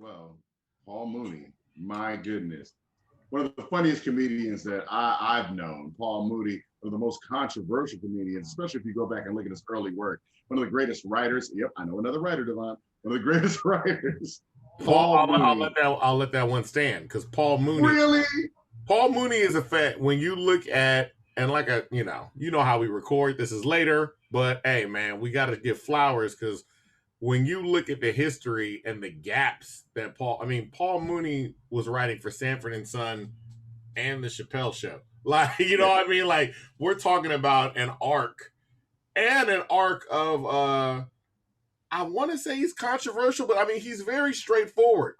Well, Paul Mooney, my goodness. One of the funniest comedians that I've known, Paul Mooney, one of the most controversial comedians, especially if you go back and look at his early work. One of the greatest writers. Yep, I know another writer, Devon. One of the greatest writers. Paul, Paul Mooney. I'll let that one stand because Really? Paul Mooney is a fact. When you look at and like a you know how we record. This is later, but hey, man, we got to give flowers because when you look at the history and the gaps that Paul Mooney was writing for Sanford and Son and the Chappelle Show. Like, you know what I mean? Like, we're talking about an arc and an arc of I want to say he's controversial, but I mean he's very straightforward.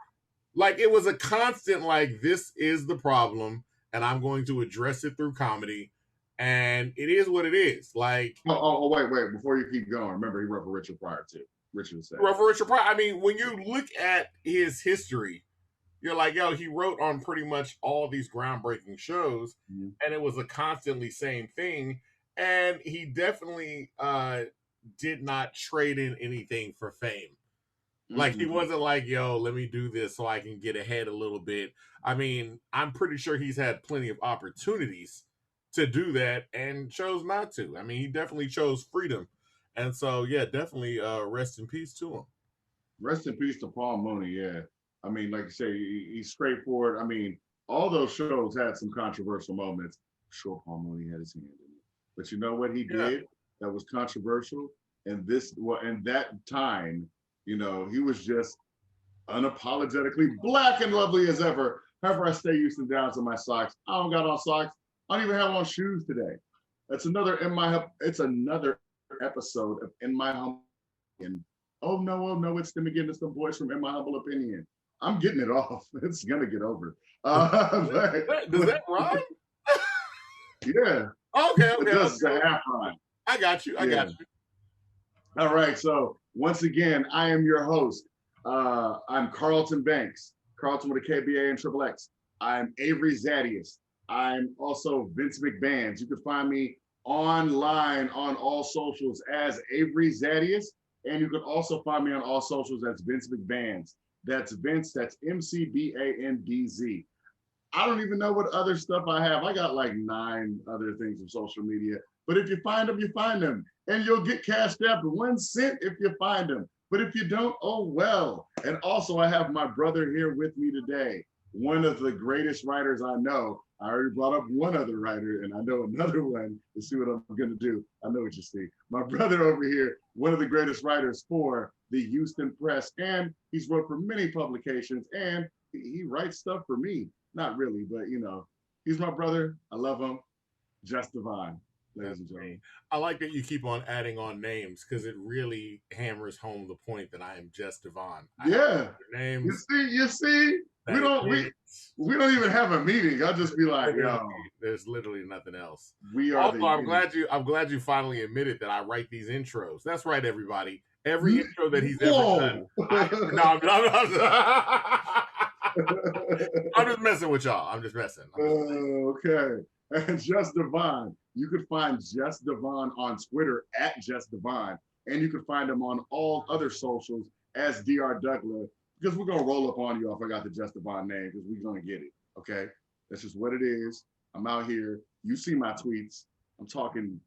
Like it was a constant like this is the problem and I'm going to address it through comedy and it is what it is. Like wait, before you keep going, remember he wrote for Richard Pryor too. Richard said. For Richard Pryor, I mean, when you look at his history, you're like, yo, he wrote on pretty much all these groundbreaking shows, and it was a constantly same thing. And he definitely did not trade in anything for fame. Like he wasn't like, yo, let me do this so I can get ahead a little bit. I mean, I'm pretty sure he's had plenty of opportunities to do that and chose not to. I mean, he definitely chose freedom. And so, yeah, definitely rest in peace to him. Rest in peace to Paul Mooney, yeah. I mean, like you say, he's straightforward. I mean, all those shows had some controversial moments. Sure, Paul Mooney had his hand in it. But you know what he did that was controversial? And that time, you know, he was just unapologetically black and lovely as ever. However, I stay Houston Downs in my socks. I don't got on socks. I don't even have on shoes today. It's another episode of In My Humble Opinion. Oh no, it's them again. It's the boys from In My Humble Opinion. I'm getting it off. It's gonna get over. Does that rhyme? Yeah. Okay. It's a half rhyme. I got you. All right. So once again, I am your host. I'm Carlton Banks. Carlton with a KBA and Triple X. I'm Avery Zadius. I'm also Vince McBands. You can find me online on all socials as Avery Zadius. And you can also find me on all socials as Vince McBands. That's Vince, that's McBandz. I don't even know what other stuff I have. I got like 9 other things of social media. But if you find them, you find them. And you'll get cashed out 1 cent if you find them. But if you don't, oh well. And also I have my brother here with me today. One of the greatest writers I know. I already brought up one other writer, and I know another one to see what I'm going to do. I know what you see. My brother over here, one of the greatest writers for the Houston Press, and he's wrote for many publications, and he writes stuff for me. Not really, but you know, he's my brother. I love him. Just Devon, ladies and gentlemen. I like that you keep on adding on names because it really hammers home the point that I am just Devon. Yeah. Names. You see. We don't even have a meeting. I'll just be like, yo. There's literally nothing else. I'm glad you finally admitted that I write these intros. That's right, everybody. Every intro that he's ever done. I'm just messing with y'all. I'm just messing. Okay. And Just Devon. You could find Just Devon on Twitter at Just Devon. And you can find him on all other socials as Dr. Douglas. Because we're gonna roll up on you if I got the Just Devon name, because we're gonna get it. Okay, that's just what it is. I'm out here. You see my tweets. I'm talking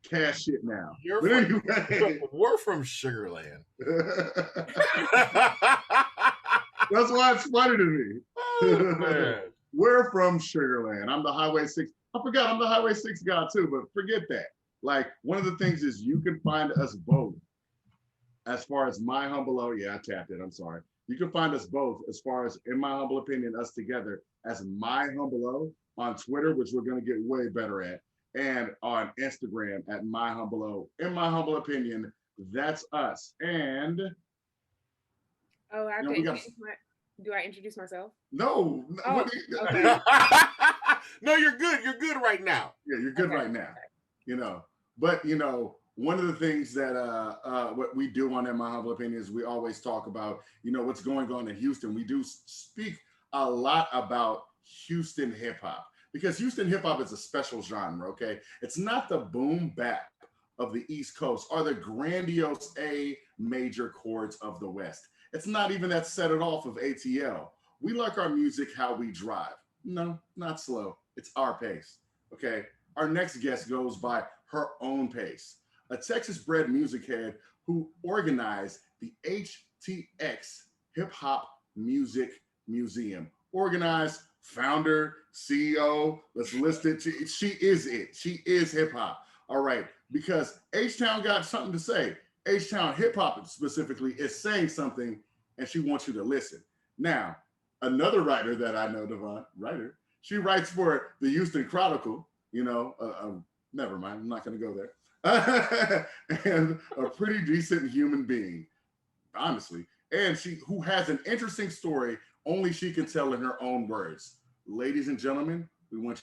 cash shit now. We're from Sugarland. That's why it's funny to me. Oh, we're from Sugarland. I'm the Highway 6. I forgot I'm the Highway 6 guy too, but forget that. Like one of the things is you can find us both. As far as my humble, I tapped it. I'm sorry. You can find us both, as far as In My Humble Opinion, us together, as My Humble on Twitter, which we're going to get way better at, and on Instagram at My Humble In My Humble Opinion, that's us. And I have to do I introduce myself? No. Oh, okay. No, you're good. You're good right now. Yeah, you're good right now. You know, but you know. One of the things that what we do on In My Humble Opinion is we always talk about, you know, what's going on in Houston. We do speak a lot about Houston hip hop because Houston hip hop is a special genre, okay? It's not the boom bap of the East Coast or the grandiose A major chords of the West. It's not even that set it off of ATL. We like our music how we drive. No, not slow. It's our pace. Okay. Our next guest goes by her own pace. A Texas bred music head who organized the HTX Hip Hop Music Museum. Organized, founder, CEO. Let's list it. She is it. She is hip hop. All right. Because H Town got something to say. H Town hip hop specifically is saying something, and she wants you to listen. Now, another writer that I know, Devon, writer, she writes for the Houston Chronicle. Never mind, I'm not going to go there. And a pretty decent human being, honestly. And she who has an interesting story only she can tell in her own words. Ladies and gentlemen, we want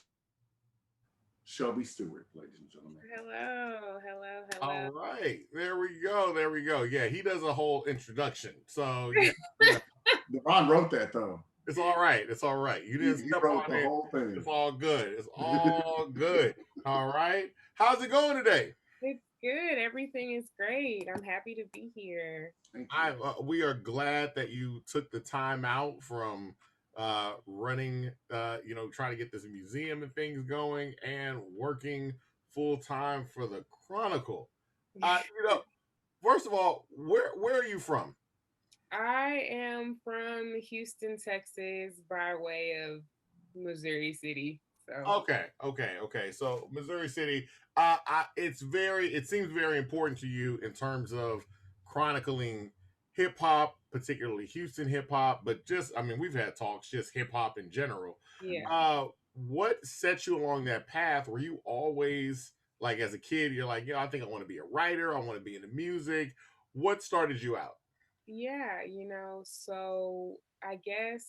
Shelby Stewart, ladies and gentlemen. Hello, hello, All hello. right, there we go. There we go. Yeah, he does a whole introduction. So yeah, Devon wrote that though. it's all right. It's all right. You didn't He step wrote on the it. whole thing. It's all good. It's all good. All right. How's it going today? It's good. Everything is great. I'm happy to be here. Thank you. We are glad that you took the time out from running, trying to get this museum and things going, and working full time for the Chronicle. You know, first of all, where are you from? I am from Houston, Texas, by way of Missouri City. So Okay. So Missouri City, it seems very important to you in terms of chronicling hip hop, particularly Houston hip hop, but just, I mean, we've had talks, just hip hop in general. yeah. What set you along that path? Were you always like, as a kid, you're like, I think I want to be a writer, I want to be into music. What started you out? Yeah, so I guess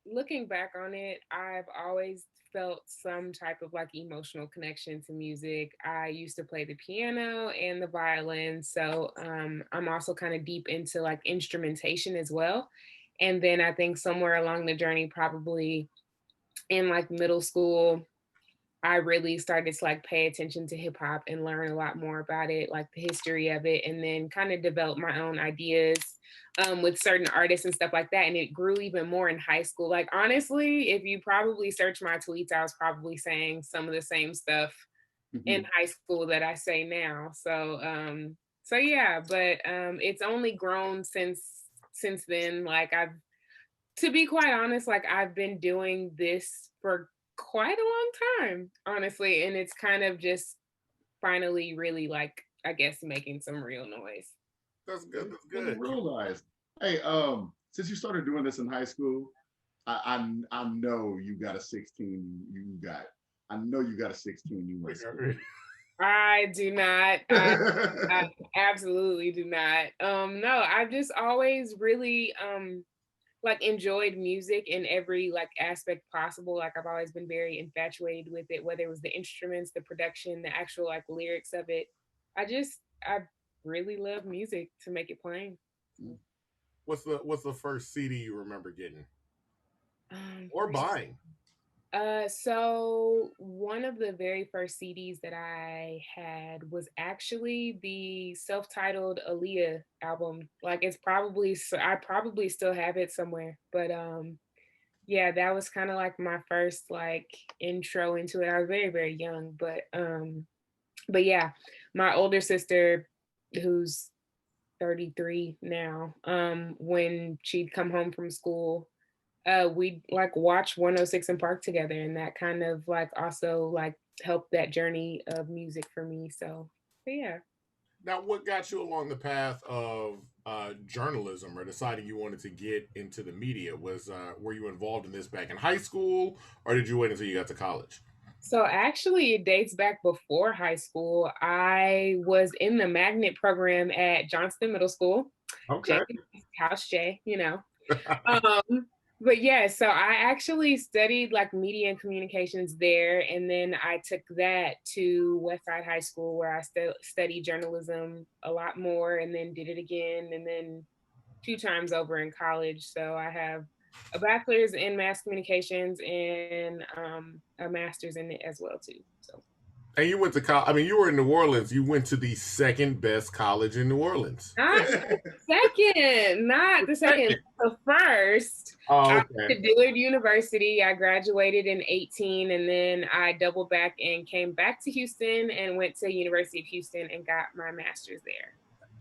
looking back on it, I've always felt some type of like emotional connection to music. I used to play the piano and the violin, so I'm also kind of deep into like instrumentation as well. And then I think somewhere along the journey, probably in like middle school, I really started to like pay attention to hip hop and learn a lot more about it, like the history of it, and then kind of develop my own ideas with certain artists and stuff like that. And it grew even more in high school. Like honestly, if you probably search my tweets, I was probably saying some of the same stuff in high school that I say now. So yeah, but it's only grown since then. Like I've to be quite honest, like I've been doing this for quite a long time, honestly. And it's kind of just finally really like, I guess, making some real noise. That's good. That's Didn't good. realize. Hey, since you started doing this in high school, I know you got a 16. I know you got a 16. You went school. I do not. I absolutely do not. No, I've just always really like enjoyed music in every like aspect possible. Like I've always been very infatuated with it, whether it was the instruments, the production, the actual like lyrics of it. I really love music, to make it plain. What's the first CD you remember getting or First, buying? so one of the very first CDs that I had was actually the self-titled Aaliyah album. Like I probably still have it somewhere, but yeah, that was kind of like my first like intro into it. I was very, very young, but yeah, my older sister, who's 33 now, when she'd come home from school, we'd like watch 106 in Park together, and that kind of like also like helped that journey of music for me. So yeah. Now, what got you along the path of journalism or deciding you wanted to get into the media? Were you involved in this back in high school, or did you wait until you got to college? So actually, it dates back before high school. I was in the magnet program at Johnston Middle School. Okay. J, House J, you know. Um, but yeah, so I actually studied like media and communications there, and then I took that to Westside High School, where I studied journalism a lot more, and then did it again, and then two times over in college. So I have a bachelor's in mass communications and a master's in it as well too. So And you went to college. I mean, you were in New Orleans. You went to the second best college in New Orleans. Not the second, not the second, the first. I Oh, went okay. to Dillard University. I graduated in 18, and then I doubled back and came back to Houston and went to University of Houston and got my master's there.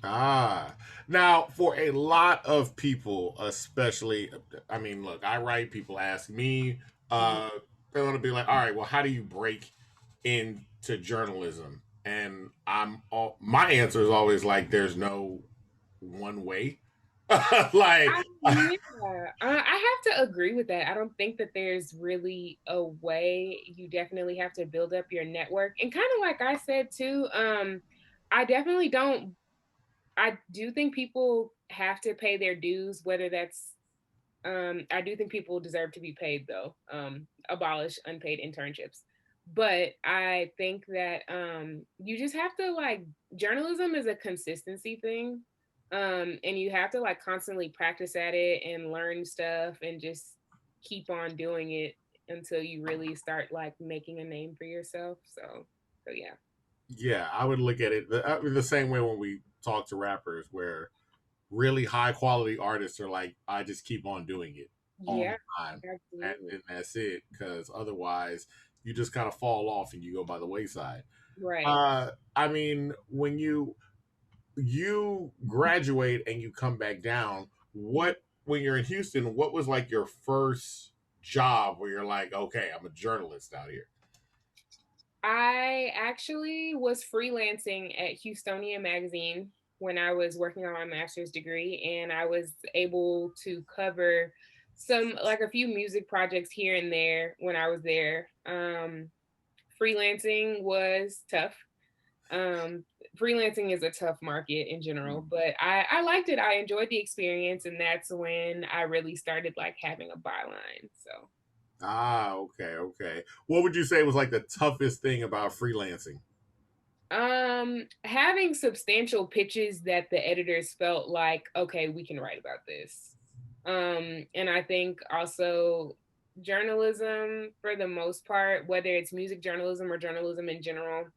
Ah, now for a lot of people, especially, I mean, look, I write. People ask me, Mhm. uh, they want to be like, all right, well, how do you break into journalism? And my answer is always like, there's no one way. Like, Yeah, I have to agree with that. I don't think that there's really a way. You definitely have to build up your network, and kind of like I said too. I definitely don't. I do think people have to pay their dues, whether that's. I do think people deserve to be paid though. Abolish unpaid internships, but I think that you just have to like journalism is a consistency thing, and you have to like constantly practice at it and learn stuff and just keep on doing it until you really start like making a name for yourself. So yeah. yeah, I would look at it the same way when we talk to rappers, where really high quality artists are like, I just keep on doing it all Yeah, the time, absolutely. and that's it. Because otherwise, you just kind of fall off and you go by the wayside. Right. I mean, when you graduate and you come back down, Mhm. what when you're in Houston, what was like your first job where you're like, okay, I'm a journalist out here? I actually was freelancing at Houstonia magazine when I was working on my master's degree, and I was able to cover some like a few music projects here and there when I was there. Freelancing was tough. Um, Freelancing is a tough market in general, but I liked it. I enjoyed the experience, and that's when I really started like having a byline. So Ah, okay, okay. What would you say was like the toughest thing about freelancing? having substantial pitches that the editors felt like, okay, we can write about this. And I think also journalism for the most part, whether it's music journalism or journalism in general,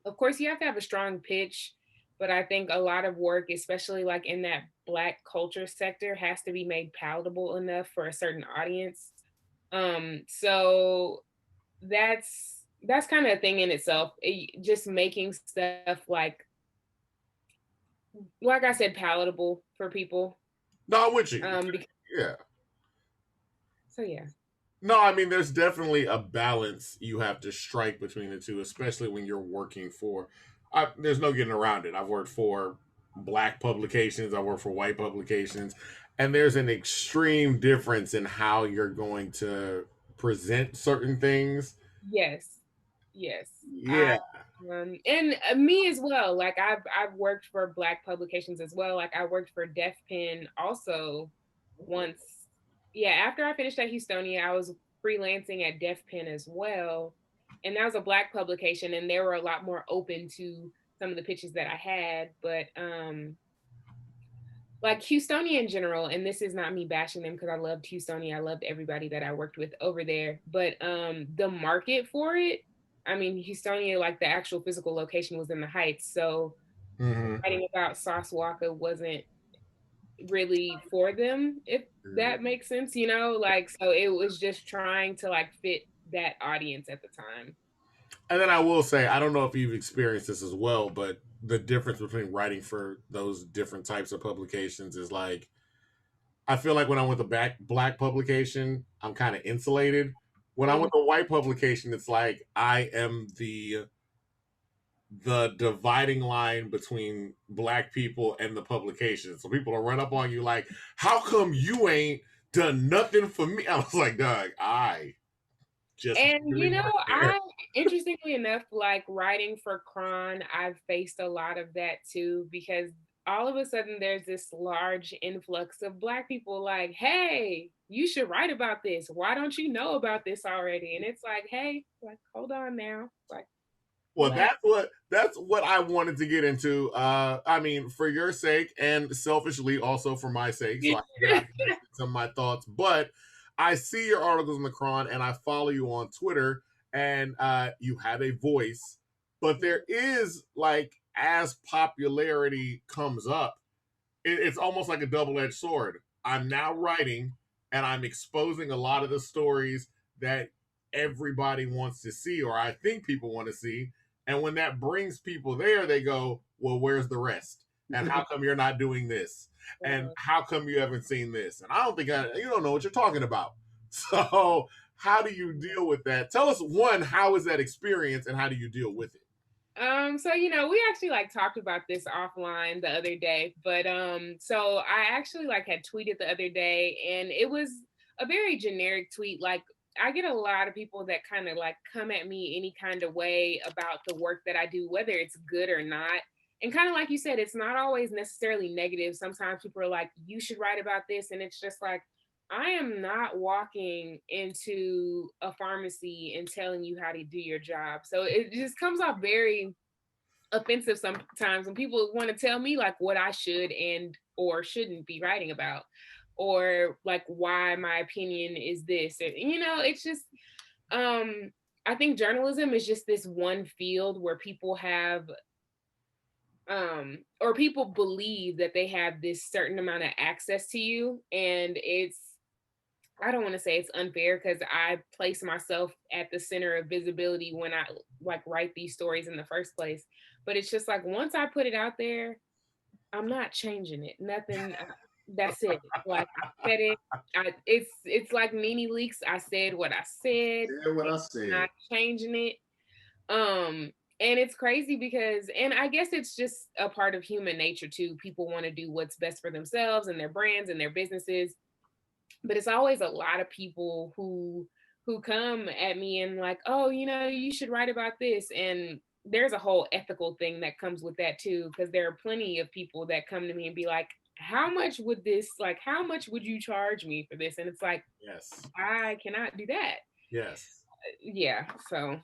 of course you have to have a strong pitch, but I think a lot of work, especially like in that Black culture sector, has to be made palatable enough for a certain audience. So that's kind of a thing in itself. Just making stuff like I said, palatable for people. No, I'm with you. Because, Yeah. so yeah. No, I mean, there's definitely a balance you have to strike between the two, especially when you're working for. There's no getting around it. I've worked for black publications, I work for white publications, and there's an extreme difference in how you're going to present certain things. Yes, yes. Yeah. And me as well. Like I've worked for Black publications as well. Like I worked for Def Pen also once. Yeah, after I finished at Houstonia, I was freelancing at Def Pen as well, and that was a Black publication, and they were a lot more open to some of the pitches that I had. But like Houstonia in general, and this is not me bashing them because I loved Houstonia. I loved everybody that I worked with over there. But the market for it, I mean, Houstonia, like the actual physical location was in the Heights. So Hmm. writing about Sauce Walker wasn't really for them, if that makes sense, you know? Like, so it was just trying to like fit that audience at the time. And then I will say, I don't know if you've experienced this as well, but the difference between writing for those different types of publications is like, I feel like when I'm with a black publication, I'm kind of insulated. When I'm Mhm. with a white publication, it's like I am the dividing line between black people and the publication. So people will run up on you like, "How come you ain't done nothing for me?" I was like, "Dog, I just And really you know, work there." I interestingly enough, like writing for Kron, I've faced a lot of that too because all of a sudden there's this large influx of Black people like, hey, you should write about this. Why don't you know about this already? And it's like, hey, like, hold on now. Like, Well, relax. that's what I wanted to get into. I mean, for your sake and selfishly also for my sake, so I can get out some of my thoughts. But I see your articles in the Cron and I follow you on Twitter, and you have a voice, but there is like as popularity comes up, it's almost like a double-edged sword. I'm now writing and I'm exposing a lot of the stories that everybody wants to see, or I think people want to see. And when that brings people there, they go, well, where's the rest? And how come you're not doing this? And how come you haven't seen this? And I don't think you don't know what you're talking about. So how do you deal with that? Tell us, one, how is that experience and how do you deal with it? So we actually like talked about this offline the other day, but so I actually like had tweeted the other day, and it was a very generic tweet. Like, I get a lot of people that kind of like come at me any kind of way about the work that I do, whether it's good or not. And kind of like you said, it's not always necessarily negative. Sometimes people are like, you should write about this, and it's just like, I am not walking into a pharmacy and telling you how to do your job. So it just comes off very offensive sometimes when people want to tell me like what I should and or shouldn't be writing about, or like why my opinion is this. Or, it's just I think journalism is just this one field where people have or people believe that they have this certain amount of access to you, and I don't want to say it's unfair because I place myself at the center of visibility when I like write these stories in the first place. But it's just like once I put it out there, I'm not changing it. Nothing. That's it. Like I said it. It's like Nene Leaks. I said what I said. Yeah, what I said. Not changing it. And it's crazy because, and I guess it's just a part of human nature too. People want to do what's best for themselves and their brands and their businesses, but it's always a lot of people who come at me and like, oh, you should write about this. And there's a whole ethical thing that comes with that too, because there are plenty of people that come to me and be like, how much would you charge me for this? And it's like, yes, I cannot do that. Yes. Yeah. So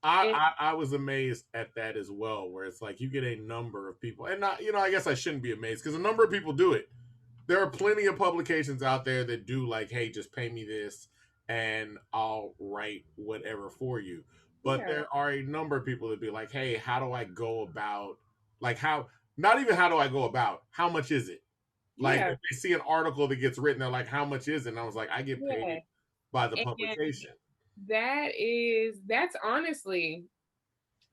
I was amazed at that as well, where it's like you get a number of people, and not, I guess I shouldn't be amazed because a number of people do it. There are plenty of publications out there that do like, hey, just pay me this and I'll write whatever for you. But there are a number of people that be like, hey, how do I go about, like, not even how do I go about, how much is it? Like, if they see an article that gets written, they're like, how much is it? And I was like, I get paid by the publication. That's honestly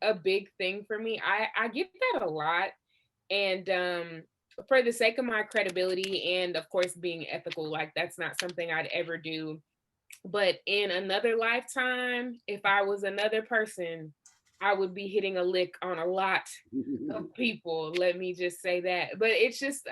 a big thing for me. I get that a lot. And for the sake of my credibility and of course being ethical, like that's not something I'd ever do. But in another lifetime, if I was another person, I would be hitting a lick on a lot of people. Let me just say that. But it's just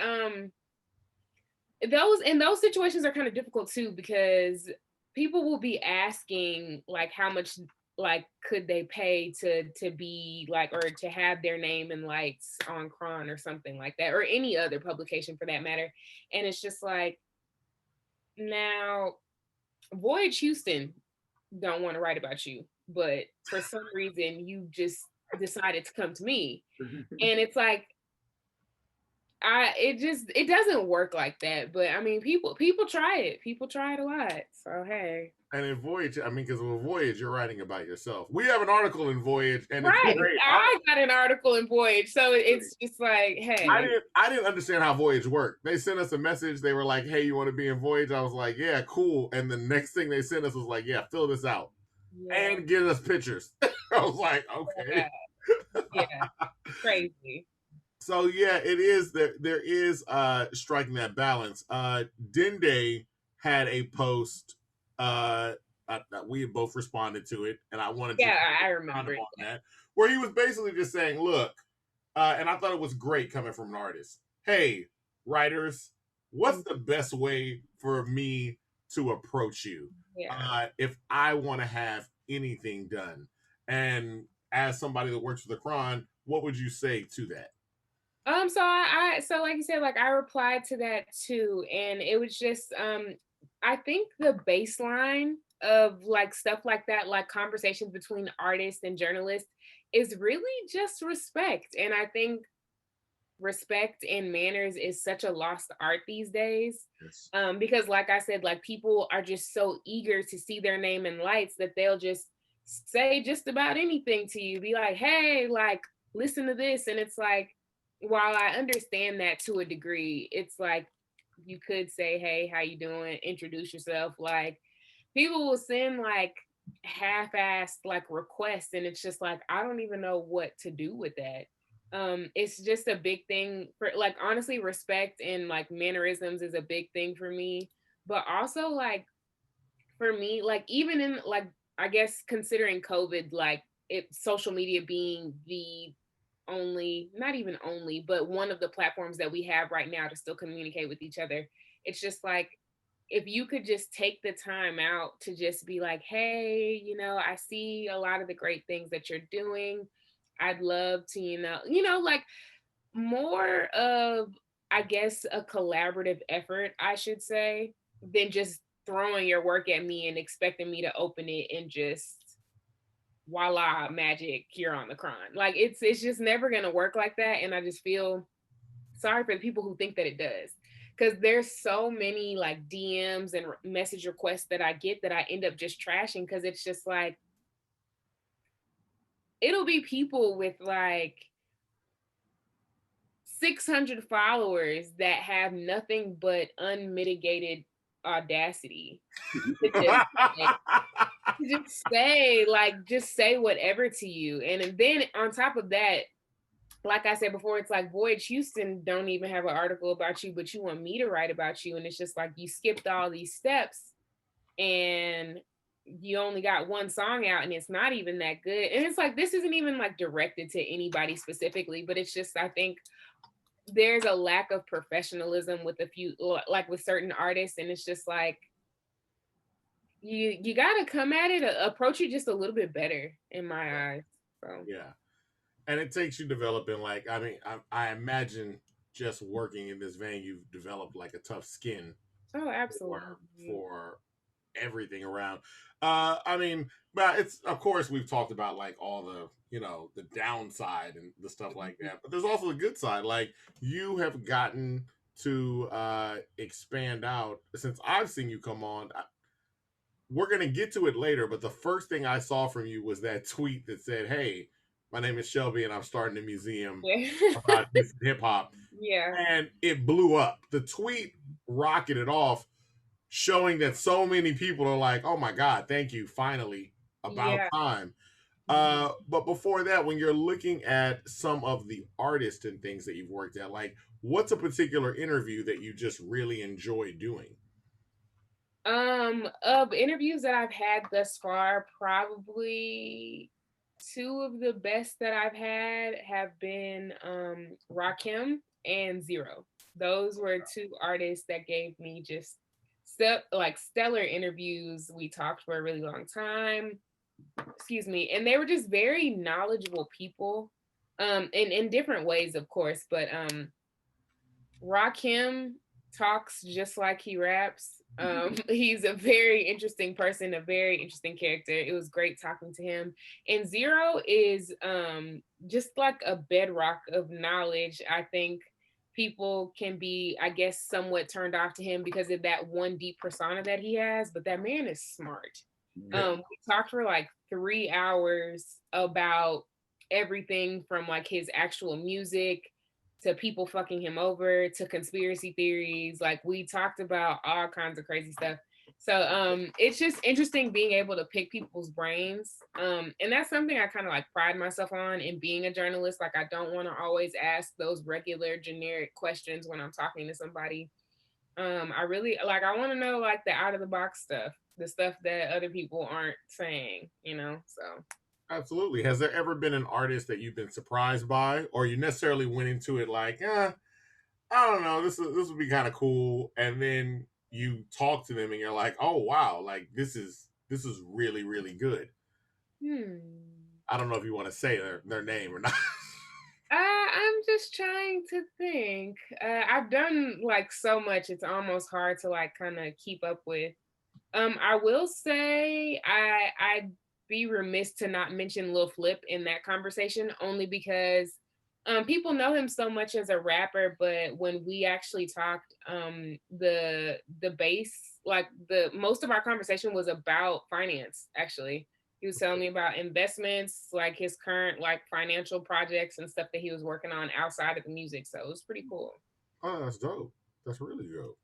those situations are kind of difficult too, because people will be asking like how much like could they pay to be like, or to have their name in lights on Cron or something like that, or any other publication for that matter. And it's just like, now Voyage Houston don't want to write about you, but for some reason you just decided to come to me. And it's like, it doesn't work like that. But I mean, people try it. People try it a lot. So hey. And in Voyage, I mean, because with Voyage, you're writing about yourself. We have an article in Voyage, and right. It's great. I got an article in Voyage, so it's just like, hey. I didn't understand how Voyage worked. They sent us a message. They were like, "Hey, you want to be in Voyage?" I was like, "Yeah, cool." And the next thing they sent us was like, "Yeah, fill this out and give us pictures." I was like, "Okay." Yeah, crazy. So yeah, it is. There is striking that balance. Dende had a post. We had both responded to it, and I wanted to I remember on that, where he was basically just saying, "Look," and I thought it was great coming from an artist. Hey, writers, what's the best way for me to approach you if I want to have anything done? And as somebody that works for the Cron, what would you say to that? So like you said, like I replied to that too, and it was just I think the baseline of like stuff like that, like conversations between artists and journalists, is really just respect. And I think respect and manners is such a lost art these days. Because like I said, like people are just so eager to see their name in lights that they'll just say just about anything to you. Be like, hey, like, listen to this. And it's like, while I understand that to a degree, it's like you could say, hey, how you doing? Introduce yourself. Like, people will send like half-assed like requests, and it's just like I don't even know what to do with that. It's just a big thing for, like, honestly, respect and like mannerisms is a big thing for me. But also, like, for me, like, even in like, I guess considering COVID, like, it, social media being the only, not even only, but one of the platforms that we have right now to still communicate with each other, it's just like, if you could just take the time out to just be like, hey, I see a lot of the great things that you're doing. I'd love to, like, more of, I guess, a collaborative effort, I should say, than just throwing your work at me and expecting me to open it and just voila, magic, you're on the cron. Like, it's just never gonna work like that. And I just feel sorry for the people who think that it does. Because there's so many like DMs and message requests that I get that I end up just trashing, because it's just like, it'll be people with like 600 followers that have nothing but unmitigated audacity to just say, like, just say whatever to you. And then on top of that, like I said before, it's like, Voyage Houston don't even have an article about you, but you want me to write about you. And it's just like, you skipped all these steps and you only got one song out and it's not even that good. And it's like, this isn't even like directed to anybody specifically, but it's just, I think there's a lack of professionalism with a few, like with certain artists. And it's just like, you got to come at it, approach it just a little bit better in my eyes. So Yeah. And it takes you developing, like, I mean, I imagine just working in this vein, you've developed like a tough skin oh, for absolutely. everything around. I mean, but it's, of course, we've talked about like all the, the downside and the stuff like that. But there's also the good side. Like, you have gotten to expand out since I've seen you come on. We're gonna get to it later, but the first thing I saw from you was that tweet that said, "Hey, my name is Shelby, and I'm starting a museum Yeah. about hip hop," Yeah. and it blew up. The tweet rocketed off, showing that so many people are like, "Oh my god, thank you, finally, about Yeah. time." Mhm. But before that, when you're looking at some of the artists and things that you've worked at, like, what's a particular interview that you just really enjoy doing? Of interviews that I've had thus far, probably two of the best that I've had have been Rakim and Zero. Those were two artists that gave me just stellar interviews. We talked for a really long time. Excuse me. And they were just very knowledgeable people. In different ways, of course, but Rakim talks just like he raps. He's a very interesting person, a very interesting character. It was great talking to him. And Zero is just like a bedrock of knowledge. I think people can be, I guess, somewhat turned off to him because of that one deep persona that he has, but that man is smart. Yeah. We talked for like 3 hours about everything from like his actual music to people fucking him over to conspiracy theories. Like, we talked about all kinds of crazy stuff. So it's just interesting being able to pick people's brains. And that's something I kind of like pride myself on in being a journalist. Like, I don't want to always ask those regular generic questions when I'm talking to somebody. I really like, I want to know like the out of the box stuff, the stuff that other people aren't saying. So Absolutely. Has there ever been an artist that you've been surprised by, or you necessarily went into it like, I don't know, this would be kind of cool, and then you talk to them and you're like, oh wow, like this is really really good. hmm. I don't know if you want to say their name or not. I'm just trying to think. I've done like so much; it's almost hard to like kind of keep up with. I will say I'd be remiss to not mention Lil Flip in that conversation, only because people know him so much as a rapper, but when we actually talked, the base, like the most of our conversation was about finance, actually. He was telling me about investments, like his current like financial projects and stuff that he was working on outside of the music. So it was pretty cool. Oh, that's dope. That's really dope.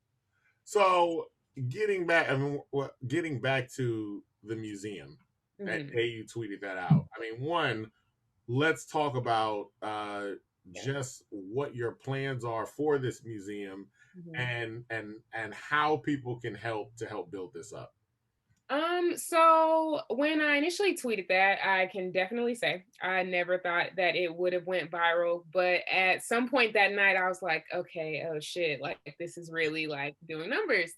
So getting back, I mean, getting back to the museum, that Hmm. day you tweeted that out. I mean, one, let's talk about just what your plans are for this museum, Hmm. and how people can help to help build this up. So when I initially tweeted that, I can definitely say I never thought that it would have went viral, but at some point that night I was like, okay, oh shit, like this is really like doing numbers.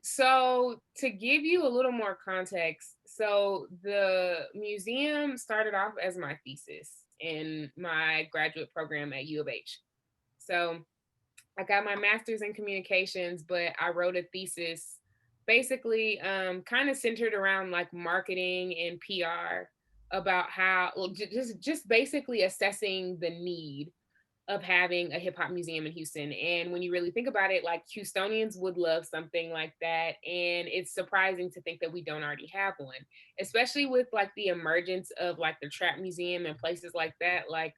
So to give you a little more context, so the museum started off as my thesis in my graduate program at U of H. So I got my master's in communications, but I wrote a thesis basically kind of centered around like marketing and PR about how well, just basically assessing the need of having a hip hop museum in Houston. And when you really think about it, like Houstonians would love something like that. And it's surprising to think that we don't already have one, especially with like the emergence of like the trap museum and places like that. Like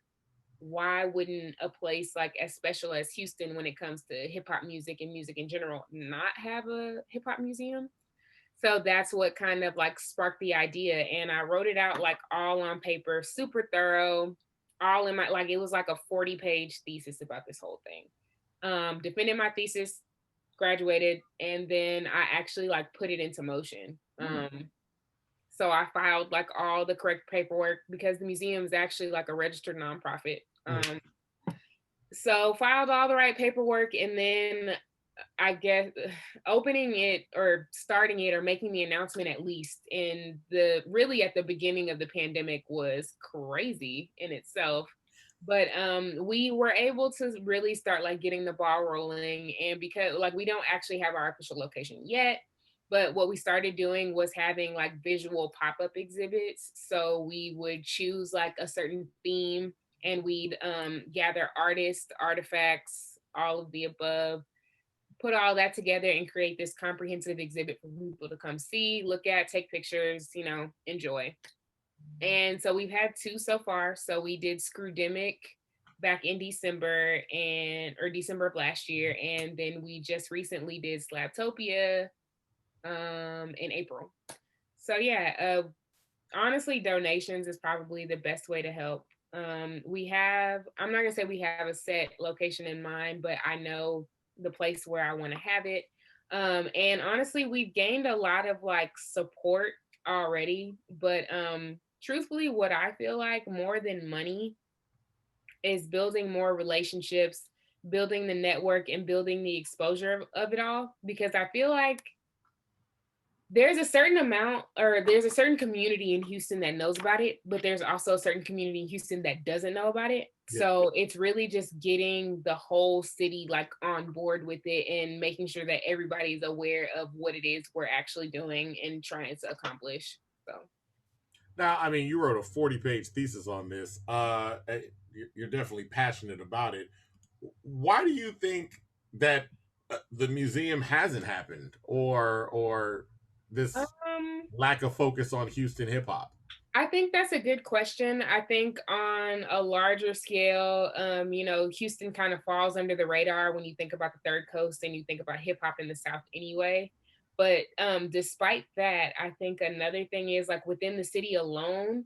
why wouldn't a place like as special as Houston when it comes to hip hop music and music in general not have a hip hop museum? So that's what kind of like sparked the idea. And I wrote it out like all on paper, super thorough, all in my like it was like a 40-page thesis about this whole thing. Defended my thesis, graduated, and then I actually like put it into motion. So I filed like all the correct paperwork because the museum is actually like a registered nonprofit. Mm. So filed all the right paperwork, and then I guess opening it or starting it or making the announcement at least in the really at the beginning of the pandemic was crazy in itself. But we were able to really start like getting the ball rolling, and because like we don't actually have our official location yet, but what we started doing was having like visual pop-up exhibits. So we would choose like a certain theme and we'd gather artists, artifacts, all of the above, put all that together and create this comprehensive exhibit for people to come see, look at, take pictures, enjoy. And so we've had two so far. So we did Screwdemic back in December or December of last year, and then we just recently did Slabtopia in April. So yeah, honestly, donations is probably the best way to help. I'm not gonna say we have a set location in mind, but I know the place where I want to have it. And honestly, we've gained a lot of like support already, but truthfully, what I feel like more than money is building more relationships, building the network, and building the exposure of it all. Because I feel like there's a certain amount or there's a certain community in Houston that knows about it, but there's also a certain community in Houston that doesn't know about it. Yeah. So it's really just getting the whole city like on board with it and making sure that everybody's aware of what it is we're actually doing and trying to accomplish. So Now, I mean, you wrote a 40-page thesis on this. You're definitely passionate about it. Why do you think that the museum hasn't happened, or this um lack of focus on Houston hip hop? I think that's a good question. I think on a larger scale, Houston kind of falls under the radar when you think about the Third Coast and you think about hip hop in the South anyway. But despite that, I think another thing is like within the city alone,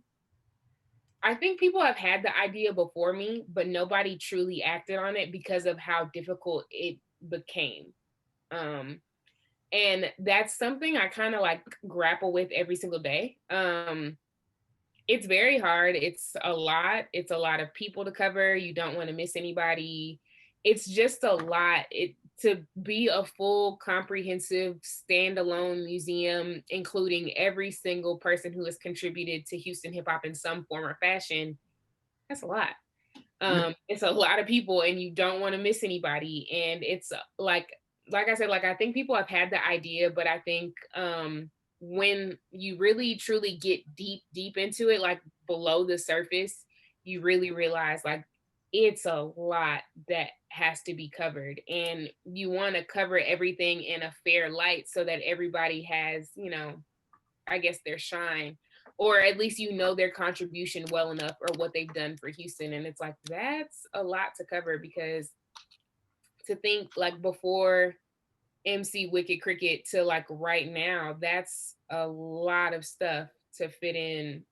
I think people have had the idea before me, but nobody truly acted on it because of how difficult it became. Um, and that's something I kind of like grapple with every single day. It's very hard. It's a lot. It's a lot of people to cover. You don't want to miss anybody. It's just a lot. It to be a full, comprehensive, standalone museum, including every single person who has contributed to Houston hip hop in some form or fashion. That's a lot. It's a lot of people, and you don't want to miss anybody. And it's like I said, like I think people have had the idea, but I think when you really truly get deep into it, like below the surface, you really realize like it's a lot that has to be covered, and you want to cover everything in a fair light so that everybody has, I guess, their shine. or at least you know their contribution well enough or what they've done for Houston. And it's like that's a lot to cover, because to think like before MC Wicked Cricket to like right now, that's a lot of stuff to fit in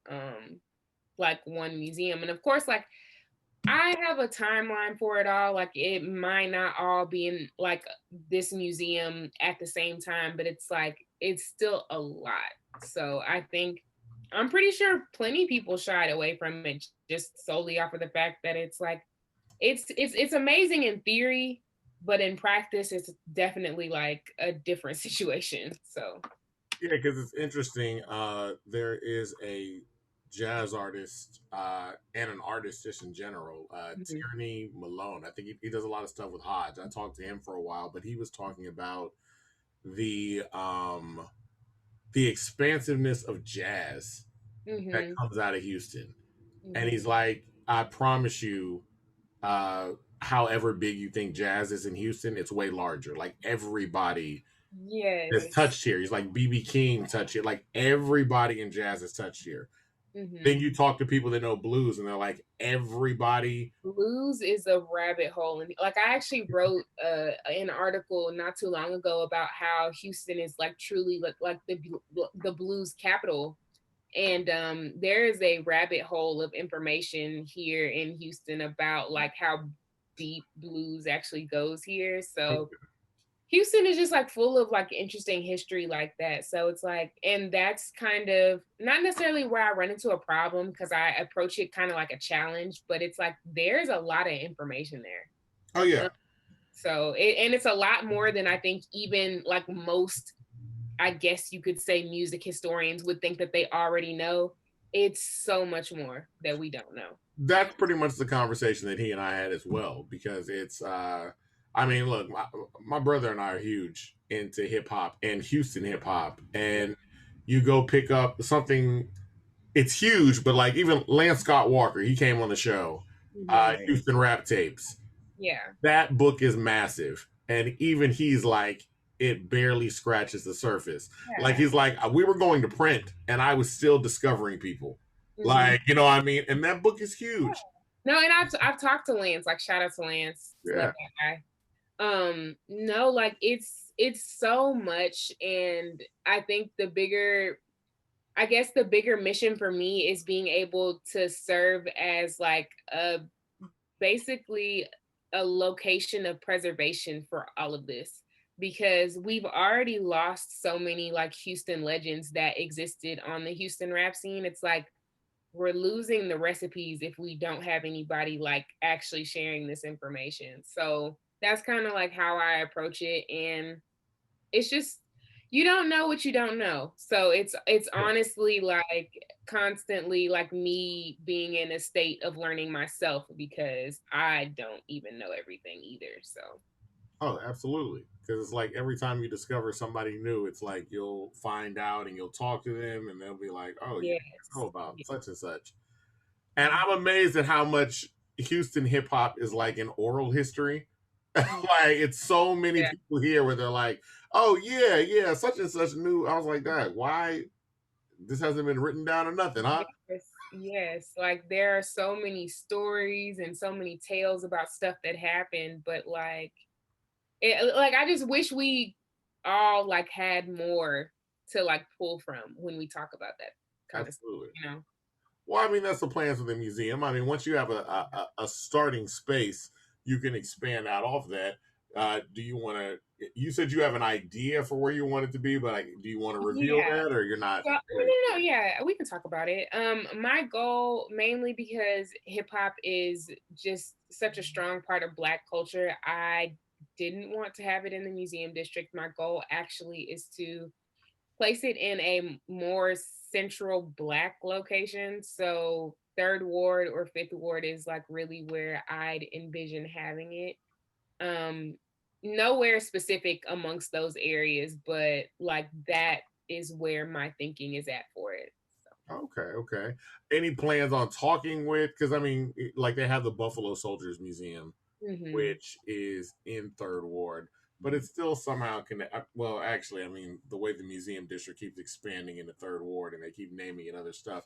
like one museum. And of course, like I have a timeline for it all. Like it might not all be in like this museum at the same time, but it's like it's still a lot. So I think I'm pretty sure plenty of people shied away from it just solely off of the fact that it's like it's amazing in theory, but in practice it's definitely like a different situation. So Yeah, because it's interesting. There is a jazz artist and an artist just in general, mhm. Tierney Malone. I think he does a lot of stuff with Hodge. I talked to him for a while, but he was talking about the um, the expansiveness of jazz that Mhm. comes out of Houston, and Mhm. he's like, I promise you, uh, however big you think jazz is in Houston, it's way larger. Like everybody that's Yes. touched here. He's like BB King touched here. Like everybody in jazz is touched here. Then Mhm. you talk to people that know blues, and they're like everybody. Blues is a rabbit hole, and like I actually wrote an article not too long ago about how Houston is like truly like the blues capital. And there is a rabbit hole of information here in Houston about like how deep blues actually goes here. So Houston is just like full of like interesting history like that. So it's like, and that's kind of not necessarily where I run into a problem, because I approach it kind of like a challenge, but it's like there's a lot of information there. Oh yeah, So and it's a lot more than I think even like most, I guess you could say, music historians would think that they already know. It's so much more that we don't know. that's pretty much the conversation that he and I had as well. Because it's, I mean, look, my brother and I are huge into hip hop and Houston hip hop, and you go pick up something. It's huge, but like even Lance Scott Walker, he came on the show, Mm-hmm. Houston Rap Tapes. Yeah. That book is massive, and even he's like, it barely scratches the surface. Like Yeah. he's like, we were going to print and I was still discovering people, Mm-hmm. like, you know what I mean. And that book is huge. No, and I've talked to Lance, like shout out to Lance, love Yeah. that guy. No, like it's so much, and I think the bigger, I guess the bigger mission for me is being able to serve as like a basically a location of preservation for all of this, because we've already lost so many like Houston legends that existed on the Houston rap scene. It's like we're losing the recipes if we don't have anybody like actually sharing this information. So that's kind of like how I approach it. And it's just, you don't know what you don't know. So it's honestly like constantly like me being in a state of learning myself, because I don't even know everything either. So Oh, absolutely. Because it's like every time you discover somebody new, it's like you'll find out and you'll talk to them, and they'll be like, "Oh, you yes. know about Yeah. such and such." And Mhm. I'm amazed at how much Houston hip hop is like an oral history. Mhm. Like it's so many Yeah. people here where they're like, "Oh yeah, yeah, such and such new." I was like, "That why this hasn't been written down or nothing, huh?" Yes, yes. Like there are so many stories and so many tales about stuff that happened, but like like I just wish we all like had more to like pull from when we talk about that kind of stuff, Absolutely. you know? Well, I mean, that's the plans for the museum. I mean, once you have a starting space, you can expand out off that. Do you want to? You said you have an idea for where you want it to be, but do you want to reveal Yeah. that, or you're not So, no, ready? no, no, yeah, we can talk about it. My goal, mainly because hip hop is just such a strong part of Black culture, I didn't want to have it in the museum district. My goal actually is to place it in a more central Black location. So third ward or fifth ward is like really where I'd envision having it. Um, Nowhere specific amongst those areas, but like that is where my thinking is at for it. Okay, okay. Any plans on talking with? Because I mean, like they have the Buffalo Soldiers Museum, So, which is in Third Ward. but it's still somehow connect. Well, actually, I mean, the way the museum district keeps expanding in the third ward and they keep naming it other stuff.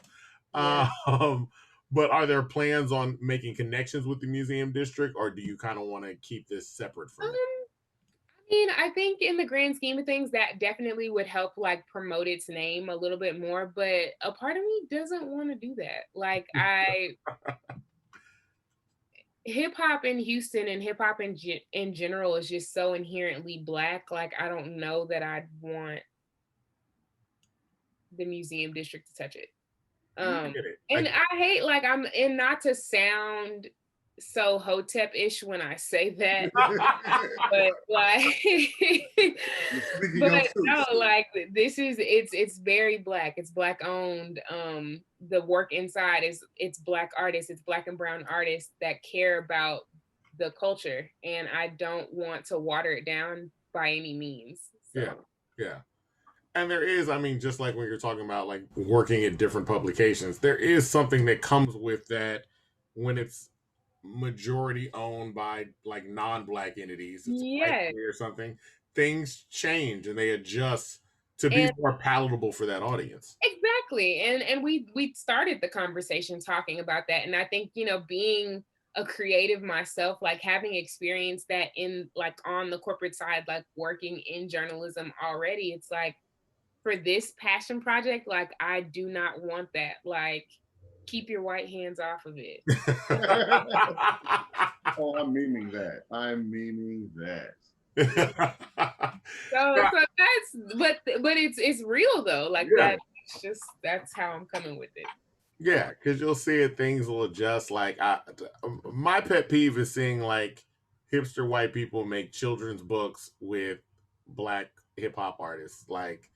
Yeah. Um, but are there plans on making connections with the museum district, or do you kind of want to keep this separate from that? I mean, I think in the grand scheme of things, that definitely would help like promote its name a little bit more. But a part of me doesn't want to do that. Like hip hop in Houston and hip hop in general is just so inherently Black. Like I don't know that I'd want the museum district to touch it. I get it. And I hate like and not to sound so hotep-ish when I say that, but like but no, like this is it's very Black. It's Black owned. The work inside is it's Black artists, it's Black and brown artists that care about the culture, and I don't want to water it down by any means. So. Yeah, yeah. And there is, I mean, just like when you're talking about like working at different publications, there is something that comes with that when it's majority owned by like non-Black entities, it's Yes. or something, things change and they adjust to be more palatable for that audience. Exactly. And we started the conversation talking about that. And I think, you know, being a creative myself, like having experienced that in like on the corporate side, like working in journalism already, it's like for this passion project, like I do not want that. Like keep your white hands off of it. Oh, I'm meaning that. I'm meaning that. so that's but it's real though. Like that's how I'm coming with it. Yeah, because you'll see it, things will adjust. Like my pet peeve is seeing like hipster white people make children's books with Black hip hop artists. Like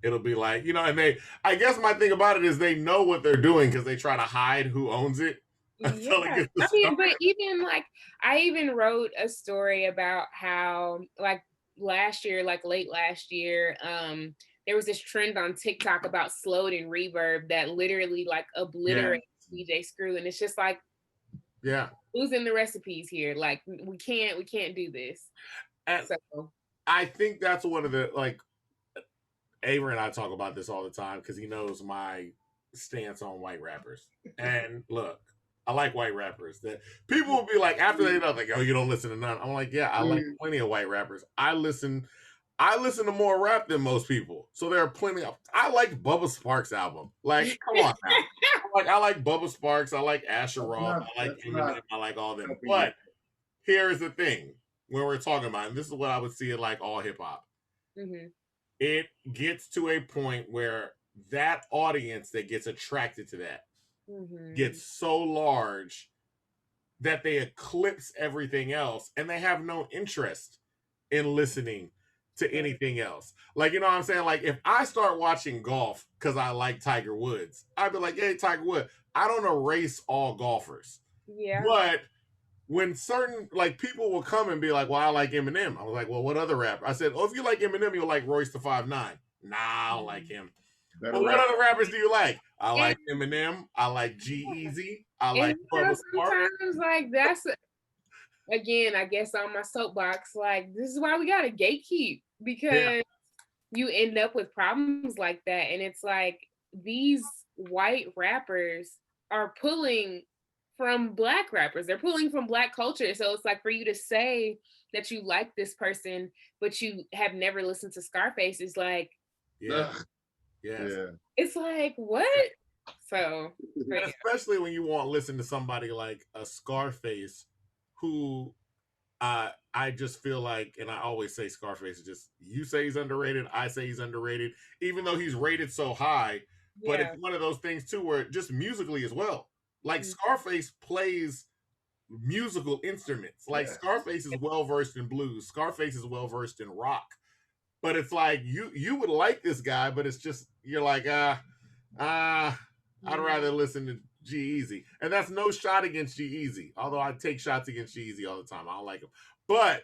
it'll be like, you know, and I guess my thing about it is they know what they're doing because they try to hide who owns it. Yeah. I mean, but even like I even wrote a story about how like last year, like late last year, there was this trend on TikTok about slowed and reverb that literally like obliterates DJ Screw, and it's just like, losing the recipes here. Like we can't do this. And so I think that's one of the like Avery and I talk about this all the time because he knows my stance on white rappers. And look, I like white rappers. That people will be like after they know, like, oh, you don't listen to none. I'm like, yeah, I like plenty of white rappers. I listen to more rap than most people. So there are plenty of I like Bubba Sparks' album. Like, come on now. I like Bubba Sparks, I like Asher Roth, I like Eminem, I like all them. But here's the thing when we're talking about, and this is what I would see in like all hip hop. Mm-hmm. It gets to a point where that audience that gets attracted to that gets so large that they eclipse everything else and they have no interest in listening to anything else. Like, you know what I'm saying? Like, if I start watching golf because I like Tiger Woods, I'd be like, hey, Tiger Woods, I don't erase all golfers. Yeah. But when certain, like, people will come and be like, well, I like Eminem. I was like, well, what other rapper? I said, oh, if you like Eminem, you'll like Royce the 5'9". Nah, I don't like him. Well, what other rappers do you like? I like Eminem. I like G-Eazy. I like Bubba Sparks. Sometimes, like, that's, again, I guess on my soapbox, like, this is why we got to gatekeep, because you end up with problems like that. And it's like, these white rappers are pulling from Black rappers. They're pulling from Black culture. So it's like for you to say that you like this person, but you have never listened to Scarface is like, it's like, what? So, especially when you want to listen to somebody like a Scarface who I just feel like, and I always say Scarface is just, you say he's underrated, I say he's underrated, even though he's rated so high. But it's one of those things too where just musically as well. Like Scarface plays musical instruments. Like Scarface is well versed in blues. Scarface is well versed in rock. But it's like you would like this guy, but it's just you're like I'd rather listen to G-Eazy. And that's no shot against G-Eazy. Although I take shots against G-Eazy all the time. I don't like him. But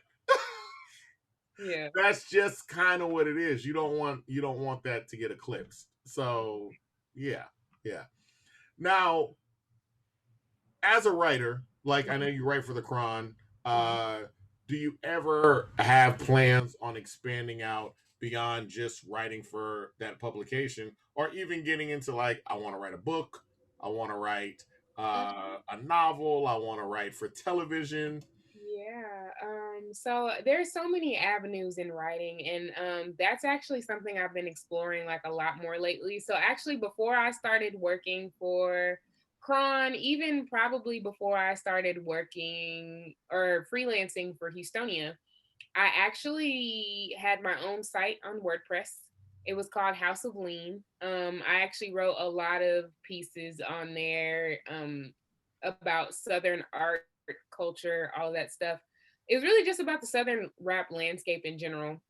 that's just kind of what it is. You don't want that to get eclipsed. So yeah. Now, as a writer, like I know you write for the Chron, do you ever have plans on expanding out beyond just writing for that publication, or even getting into like, I want to write a book, I want to write a novel, I want to write for television? Yeah. So there's so many avenues in writing, and that's actually something I've been exploring like a lot more lately. So actually, before I started working for Cron, even probably before I started working or freelancing for Houstonia, I actually had my own site on WordPress. It was called House of Lean. I actually wrote a lot of pieces on there about Southern art, culture, all of that stuff. It was really just about the Southern rap landscape in general.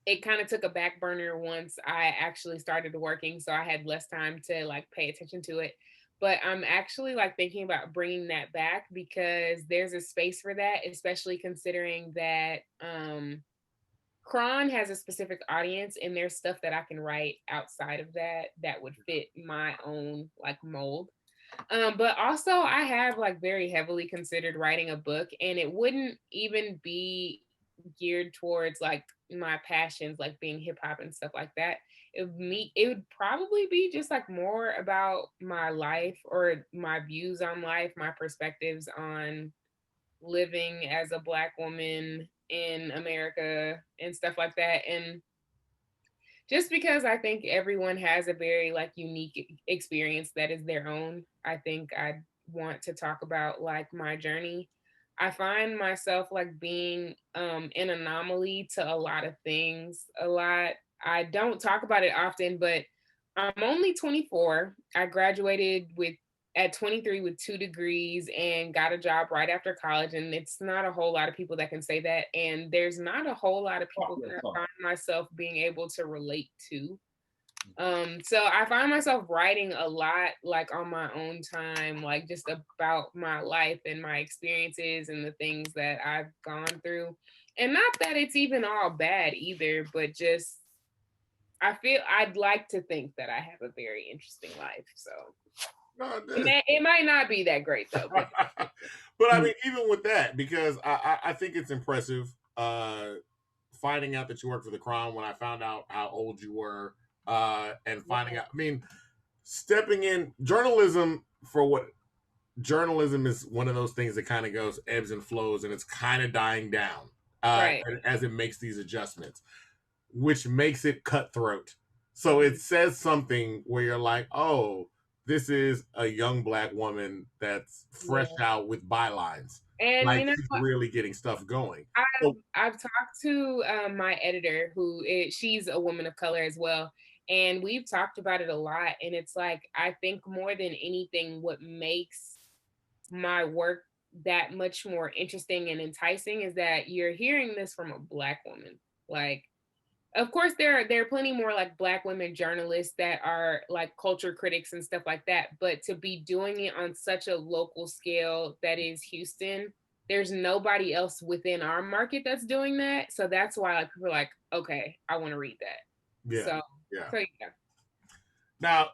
It kind of took a back burner once I actually started working, so I had less time to like pay attention to it. But I'm actually like thinking about bringing that back because there's a space for that, especially considering that Cron has a specific audience and there's stuff that I can write outside of that that would fit my own like mold. But also I have like very heavily considered writing a book, and it wouldn't even be geared towards like my passions, like being hip hop and stuff like that. It would probably be just like more about my life or my views on life, my perspectives on living as a black woman in America and stuff like that. And just because I think everyone has a very like unique experience that is their own, I think I want to talk about like my journey. I find myself like being an anomaly to a lot of things. A lot. I don't talk about it often, but I'm only 24. I graduated with at 23 with 2 degrees and got a job right after college. And it's not a whole lot of people that can say that. And there's not a whole lot of people that I find myself being able to relate to. So I find myself writing a lot like on my own time, like just about my life and my experiences and the things that I've gone through. And not that it's even all bad either, but just I feel I'd like to think that I have a very interesting life. So No, it might not be that great though. But, but I mean, even with that, because I think it's impressive finding out that you work for the Crown when I found out how old you were, and finding out, I mean, stepping in journalism for what journalism is one of those things that kind of goes ebbs and flows, and it's kind of dying down right. as it makes these adjustments, which makes it cutthroat. So it says something where you're like, oh, this is a young black woman that's fresh Yeah. out with bylines. And Like you know, she's really getting stuff going. I've So, I've talked to my editor, she's a woman of color as well, and we've talked about it a lot. And it's like I think more than anything, what makes my work that much more interesting and enticing is that you're hearing this from a black woman. Like, of course, there are plenty more like black women journalists that are like culture critics and stuff like that. But to be doing it on such a local scale that is Houston, there's nobody else within our market that's doing that. So that's why like people are like, okay, I want to read that. yeah, So yeah. so yeah. Now,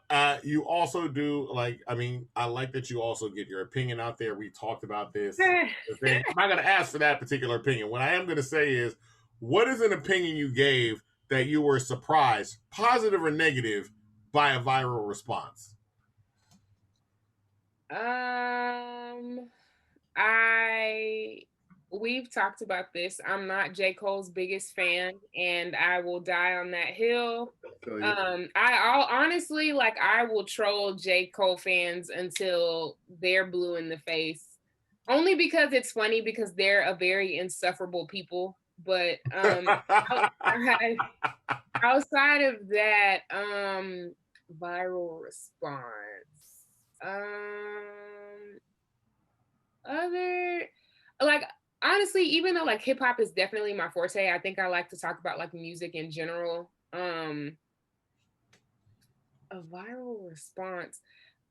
you also do like, I mean, I like that you also get your opinion out there. We talked about this. The thing. I'm not going to ask for that particular opinion. What I am going to say is, what is an opinion you gave that you were surprised, positive or negative, by a viral response? um I we've talked about this. I'm not J. Cole's biggest fan, and I will die on that hill. I'll honestly like I will troll J. Cole fans until they're blue in the face. Only because it's funny because they're a very insufferable people. But outside, outside of that, viral response. Um other like honestly, even though like hip hop is definitely my forte, I think I like to talk about like music in general. A viral response.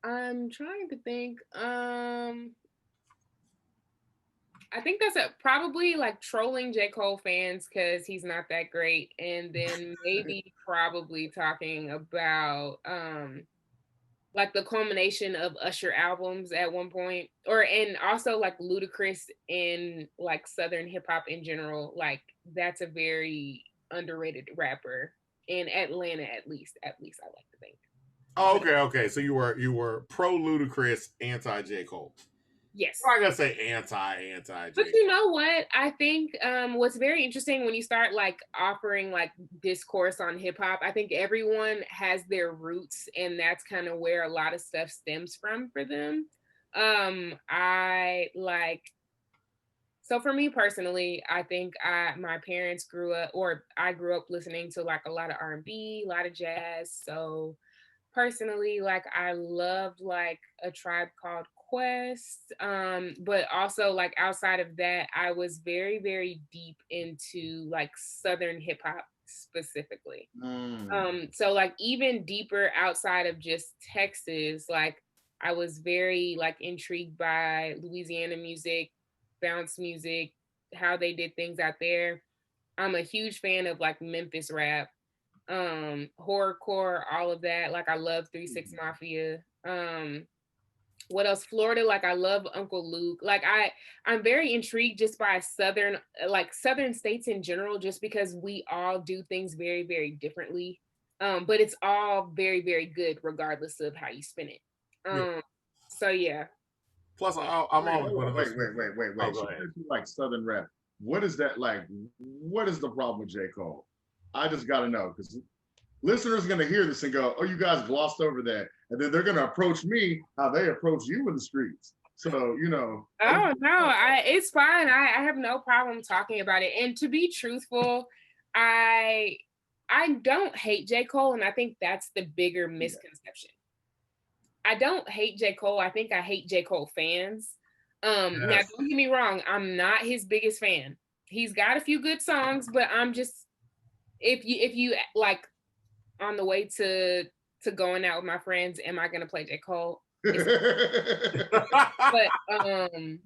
I'm trying to think. I think that's probably like trolling J. Cole fans because he's not that great, and then maybe probably talking about like the culmination of Usher albums at one point, or and also like Ludacris in like Southern hip hop in general. Like that's a very underrated rapper in Atlanta, at least. At least I like to think. Oh, But okay, okay. So you were pro Ludacris, anti J Cole. yes. I'm not gonna say anti But J you know what? I think what's very interesting when you start like offering like discourse on hip hop, I think everyone has their roots, and that's kind of where a lot of stuff stems from for them. I like so for me personally, I think my parents grew up, or I grew up listening to like a lot of R&B, a lot of jazz. So personally, like I loved like A Tribe Called Quest, but also like outside of that, I was very very deep into like Southern hip hop specifically. Mm. So like even deeper outside of just Texas, like I was very like intrigued by Louisiana music, bounce music, how they did things out there. I'm a huge fan of like Memphis rap, horrorcore, all of that. Like I love 3 6 Mafia. What else? Florida, like I love Uncle Luke. Like I'm very intrigued just by southern, like southern states in general, just because we all do things very very differently. But it's all very very good regardless of how you spin it. Yeah. So yeah. Plus, I'm Wait, always hold one on. of Wait, those. wait, wait, wait, Oh, wait. go She ahead. said you like Southern rap. What is that like? What is the problem with J. Cole? I just got to know because listeners are going to hear this and go, "Oh, you guys glossed over that," and then they're going to approach me how they approach you in the streets. So Oh no, I it's fine. I have no problem talking about it. And to be truthful, I I don't hate J. Cole, and I think that's the bigger yeah, misconception. I don't hate J. Cole. I think I hate J. Cole fans. Now Yes. don't get me wrong, I'm not his biggest fan. He's got a few good songs, but I'm just if you like on the way to going out with my friends, am I gonna play J. Cole? It's but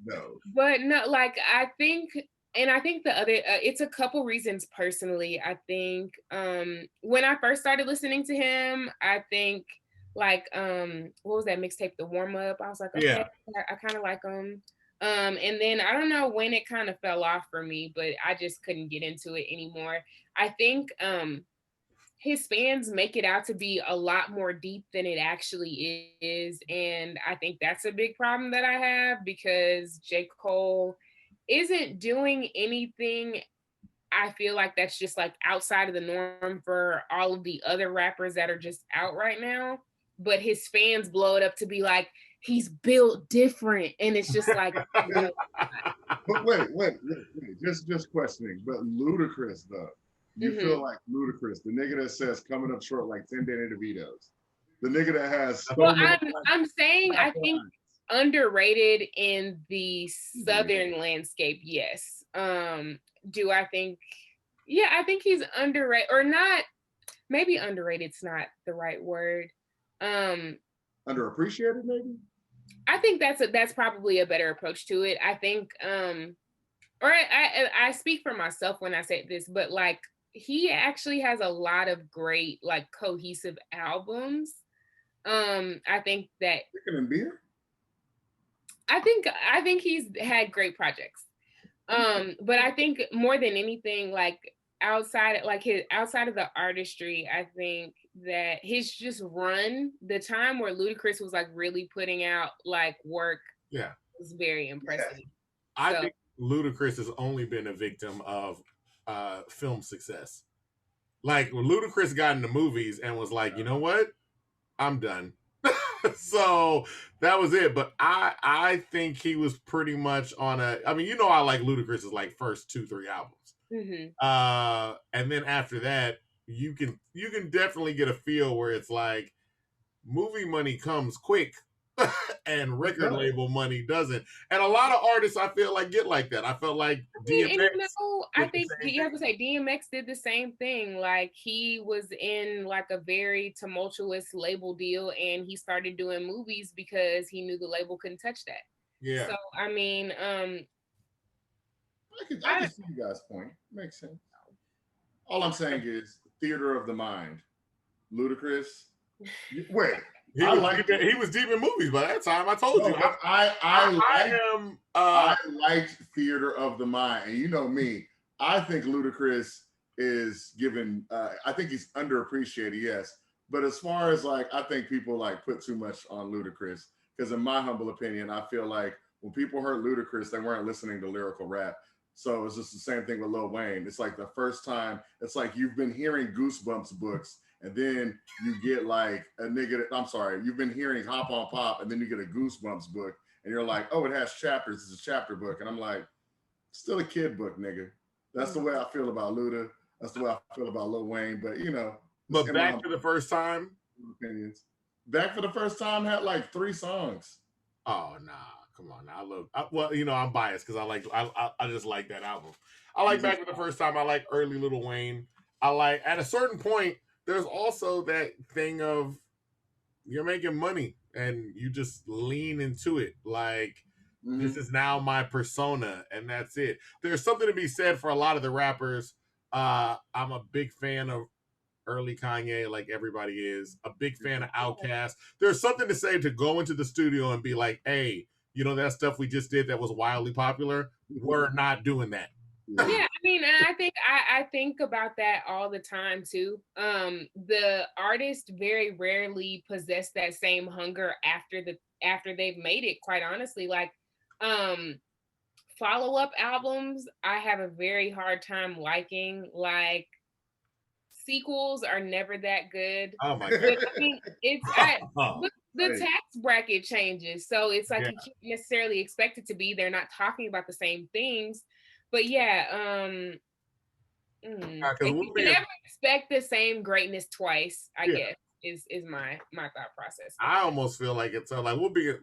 no. but no, like I think, and I think the other it's a couple reasons personally. I think when I first started listening to him, I think like what was that mixtape, The Warm Up? I was like, okay, Yeah. I kind of like him. And then I don't know when it kind of fell off for me, but I just couldn't get into it anymore. I think his fans make it out to be a lot more deep than it actually is. And I think that's a big problem that I have, because J. Cole isn't doing anything I feel like that's just like outside of the norm for all of the other rappers that are just out right now. But his fans blow it up to be like, he's built different. And it's just like, no. But wait. Just questioning. But Ludacris, though, you feel Mhm. like Ludacris, the nigga that says coming up short like 10 Danny DeVito's, the nigga that has Well, so many I'm saying I think lines. underrated in the Easily. southern landscape, yes. Do I think, yeah, I think he's underrated, or not, maybe underrated's not the right word. Um Underappreciated, maybe? I think that's probably a better approach to it. I think or I speak for myself when I say this, but like he actually has a lot of great like cohesive albums. I think that Chicken and beer? I think he's had great projects. But I think more than anything, like outside of the artistry, I think that his just run, the time where Ludacris was like really putting out like work, Yeah. was very Yeah. impressive. I So think Ludacris has only been a victim of film success. Like when Ludacris got into movies and was like, you know what, I'm done. So that was it. But I think he was pretty much on a. I mean, I like Ludacris's like first 2 3 albums. mhm. And then after that, you can definitely get a feel where it's like movie money comes quick and It record does. label money doesn't. And a lot of artists I feel like get like that. I felt like I mean, and DMX I did the think same you have to thing. say DMX did the same thing. Like he was in like a very tumultuous label deal, and he started doing movies because he knew the label couldn't touch that. Yeah. So I mean, I I can see you guys' point. Makes sense. All I'm saying is theater of the mind. Ludacris. Wait, He was deep in movies by that time. I told you. I liked Theater of the Mind, and you know me. I think Ludacris is given. I think he's underappreciated, yes. But as far as like, I think people like put too much on Ludacris because, in my humble opinion, I feel like when people heard Ludacris, they weren't listening to lyrical rap. So it's just the same thing with Lil Wayne. It's like the first time. It's like you've been hearing Goosebumps books, and then you get like a nigga. I'm sorry, you've been hearing Hop on Pop, and then you get a Goosebumps book, and you're like, oh, it has chapters. It's a chapter book, and I'm like, still a kid book, nigga. That's the way I feel about Luda. That's the way I feel about Lil Wayne. But you know, but Back for the First Time, opinions. Back for the First Time had like 3 songs. Oh nah, come on. Well, you know, I'm biased because I just like that album. I like Back for the First Time. I like early Lil Wayne. I like at a certain point. There's also that thing of you're making money and you just lean into it. Like this is now my persona, and that's it. There's something to be said for a lot of the rappers. I'm a big fan of early Kanye, like everybody is. A big fan of Outkast. There's something to say to go into the studio and be like, hey, you know that stuff we just did that was wildly popular? We're not doing that. Yeah, I mean, I think about that all the time too. The artists very rarely possess that same hunger after they've made it, quite honestly. Like follow-up albums, I have a very hard time liking. Like sequels are never that good. Oh my god! I mean, the tax bracket changes, so it's like you can't necessarily expect it to be. They're not talking about the same things, but yeah, you can never expect the same greatness twice. I guess is my thought process. I almost feel like it's like we'll be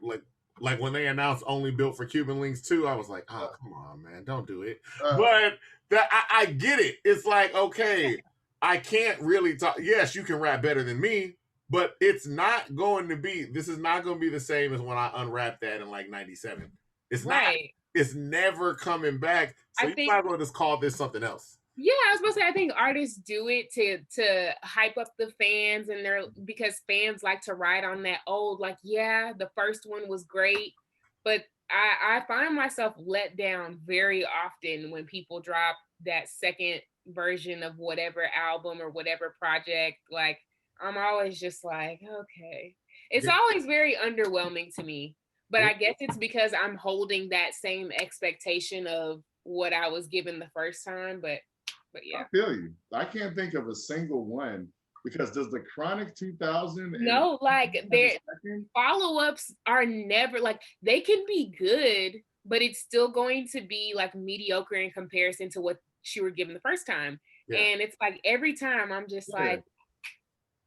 like when they announced Only Built for Cuban Links 2, I was like, oh come on, man, don't do it. But that I get it. It's like, okay, I can't really talk. Yes, you can rap better than me, but it's not going to be. This is not going to be the same as when I unwrapped that in like '97. It's not. It's never coming back. So you might as well just call this something else. Yeah, I was supposed to say, I think artists do it to hype up the fans, and because fans like to ride on that old, like, yeah, the first one was great, but I find myself let down very often when people drop that second version of whatever album or whatever project. Like, I'm always just like, okay. It's always very underwhelming to me, but I guess it's because I'm holding that same expectation of what I was given the first time, but yeah. I feel you. I can't think of a single one because does the Chronic 2000? No, like their follow-ups are never like, they can be good, but it's still going to be like mediocre in comparison to what you were given the first time. Yeah. And it's like every time I'm just like.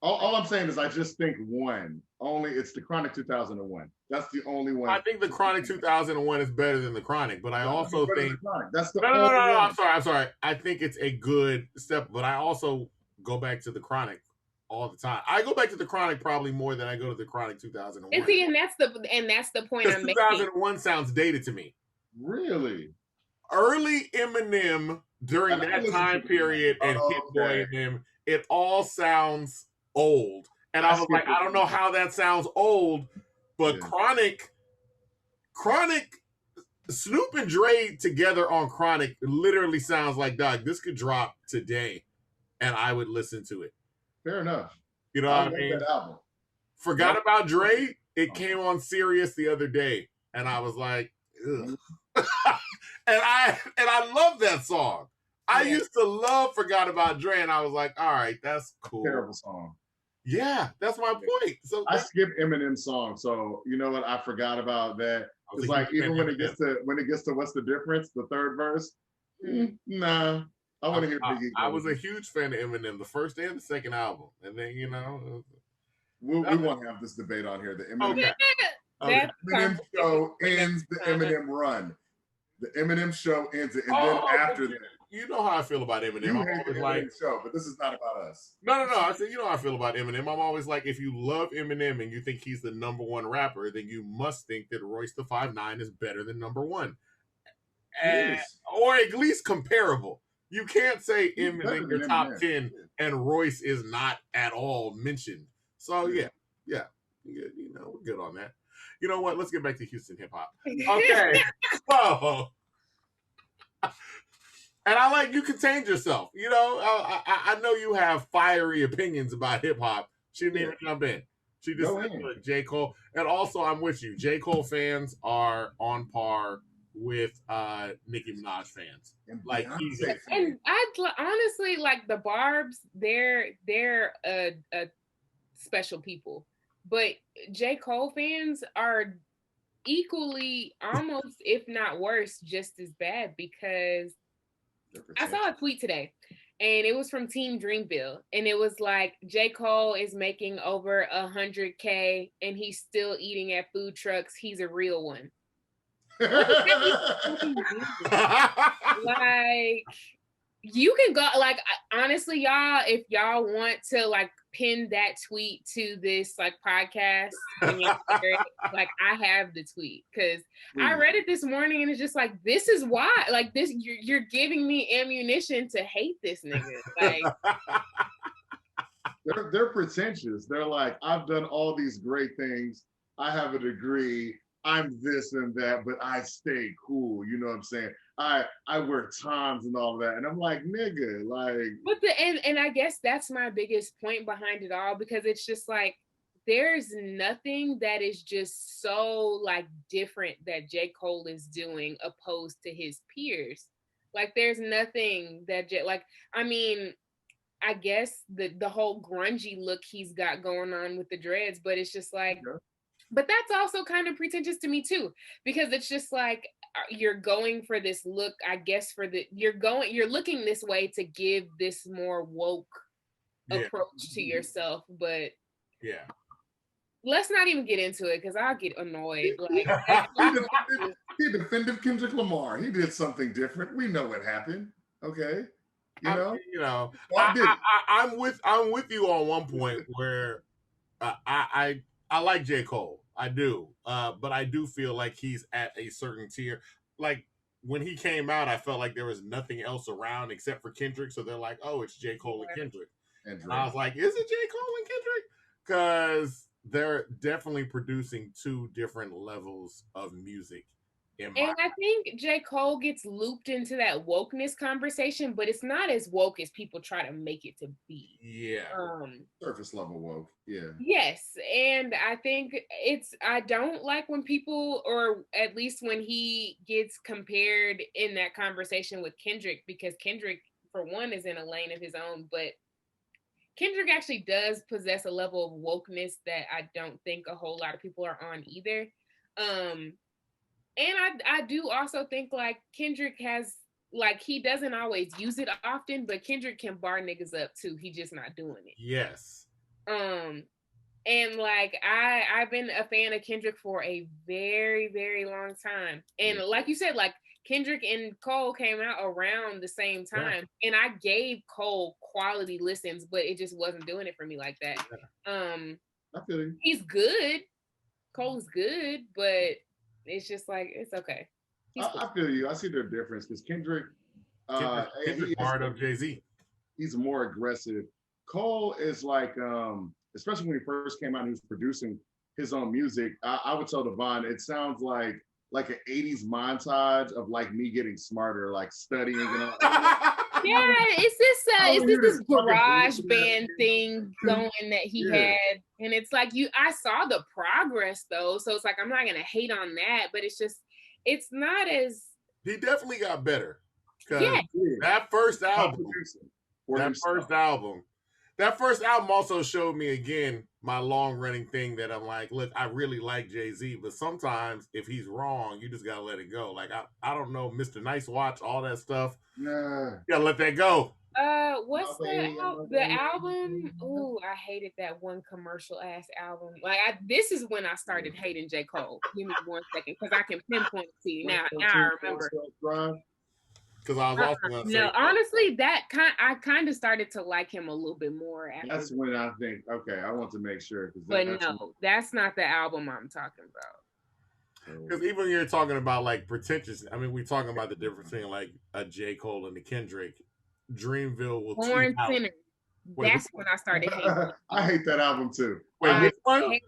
All I'm saying is I just think one. Only it's the Chronic 2001. That's the only one. I think the Chronic 2001 is better than the Chronic, but I also think that's the no. I'm sorry. I think it's a good step, but I also go back to the Chronic all the time. I go back to the Chronic probably more than I go to the Chronic 2001. And see, and that's the point I'm making. 2001 sounds dated to me. Really? Early Eminem during that time period and Hit Boy and him, it all sounds old. And I was like, I don't know how that sounds old, but Chronic, Snoop and Dre together on Chronic literally sounds like, dog, this could drop today and I would listen to it. Fair enough. You know what I mean? Forgot About Dre, it came on Sirius the other day and I was like, ugh. and I love that song. I used to love Forgot About Dre and I was like, all right, that's cool. Terrible song. Yeah, that's my point. So I skipped Eminem's song, so you know what? I forgot about that. It's like even when it gets to what's the difference? The third verse? Nah, I want to hear Biggie. I was a huge fan of Eminem, the first and the second album, and then we won't have this debate on here. The Eminem show ends the Eminem run. The Eminem show ends it, and then after that. You know how I feel about Eminem. You hate the Eminem show, but this is not about us. No. I said, you know how I feel about Eminem. I'm always like, if you love Eminem and you think he's the number one rapper, then you must think that Royce the 5'9" is better than number one. Or at least comparable. You can't say Eminem in your top 10 and Royce is not at all mentioned. So, yeah. we're good on that. You know what? Let's get back to Houston hip hop. Okay, so and I like you contained yourself. I know you have fiery opinions about hip hop. She didn't even jump in. She just said J. Cole. And also, I'm with you. J. Cole fans are on par with Nicki Minaj fans. Like and I honestly like the Barbs. They're a special people, but J. Cole fans are equally, almost if not worse, just as bad because I saw a tweet today and it was from Team Dreamville and it was like J. Cole is making over 100K and he's still eating at food trucks. He's a real one. Like you can go, like, honestly, y'all, if y'all want to like pin that tweet to this like podcast, like I have the tweet because I read it this morning and it's just like, this is why, like this, you're giving me ammunition to hate this nigga. Like they're pretentious. They're like, I've done all these great things. I have a degree. I'm this and that, but I stay cool. You know what I'm saying? I wear Toms and all of that. And I'm like, nigga, like. But and I guess that's my biggest point behind it all, because it's just like, there's nothing that is just so like different that J. Cole is doing opposed to his peers. Like there's nothing that like, I mean, I guess the whole grungy look he's got going on with the dreads, but it's just like, but that's also kind of pretentious to me too, because it's just like, you're going for this look, I guess, you're looking this way to give this more woke approach to yourself, but let's not even get into it because I'll get annoyed. Like he defended Kendrick Lamar. He did something different. We know what happened. Okay. I'm with you on one point where I like J. Cole. I do. But I do feel like he's at a certain tier. Like when he came out, I felt like there was nothing else around except for Kendrick. So they're like, oh, it's J. Cole and Kendrick. And I was like, is it J. Cole and Kendrick? Because they're definitely producing two different levels of music. And I think J. Cole gets looped into that wokeness conversation, but it's not as woke as people try to make it to be. Yeah. Surface level woke. Yeah. Yes. And I think I don't like when people, or at least when he gets compared in that conversation with Kendrick, because Kendrick, for one, is in a lane of his own, but Kendrick actually does possess a level of wokeness that I don't think a whole lot of people are on either. And I do also think like Kendrick has, like, he doesn't always use it often, but Kendrick can bar niggas up too. He just not doing it. Yes. And like I've been a fan of Kendrick for a very, very long time. And like you said, like Kendrick and Cole came out around the same time. And I gave Cole quality listens, but it just wasn't doing it for me like that. I feel you. He's good. Cole's good, but it's just like, it's okay. I feel you. I see their difference because Kendrick part of Jay-Z. He's more aggressive. Cole is like, especially when he first came out and he was producing his own music, I would tell Devon, it sounds like an 80s montage of like me getting smarter, like studying and all. Yeah, it's this garage band thing going that he had. And it's like, I saw the progress though. So it's like, I'm not going to hate on that, but it's just, it's not as. He definitely got better. That first album also showed me again my long running thing that I'm like, look, I really like Jay-Z, but sometimes if he's wrong, you just gotta let it go. Like I don't know, Mr. Nice Watch, all that stuff. Nah. You gotta let that go. What's the album? Ooh, I hated that one commercial ass album. Like this is when I started hating J. Cole. Give me 1 second, because I can pinpoint it to you now. Now I remember. Because I was also gonna say, no, honestly, I kind of started to like him a little bit more. That's when I think, okay, I want to make sure. That's not the album I'm talking about. Because even when you're talking about like pretentious, I mean, we're talking about the difference between like a J. Cole and a Kendrick. Dreamville will Born Sinner. That's when I started hating. I hate that album too. Wait, which one?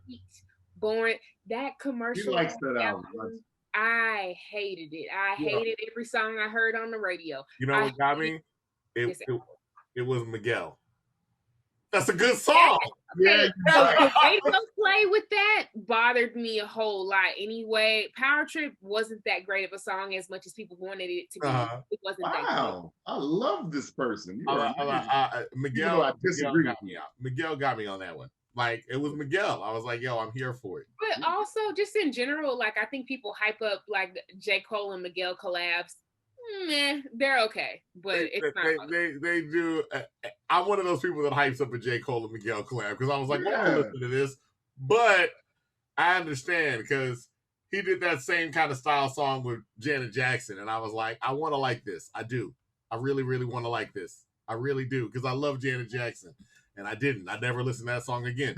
Born, that He commercial likes that album. album, I hated it. I hated every song I heard on the radio. You know what got me? It was Miguel. That's a good song. Okay, the radio play with that bothered me a whole lot. Anyway, Power Trip wasn't that great of a song as much as people wanted it to be. It wasn't that good. I love this person. Miguel, I disagree. Miguel got me on that one. Like, it was Miguel. I was like, yo, I'm here for it. But also, just in general, like, I think people hype up, like, J. Cole and Miguel collabs. Meh, they're okay, but it's not. They do. I'm one of those people that hypes up a J. Cole and Miguel collab because I was like, well, I'll listen to this. But I understand because he did that same kind of style song with Janet Jackson, and I was like, I want to like this. I do. I really, really want to like this. I really do because I love Janet Jackson. And I didn't. I never listened to that song again.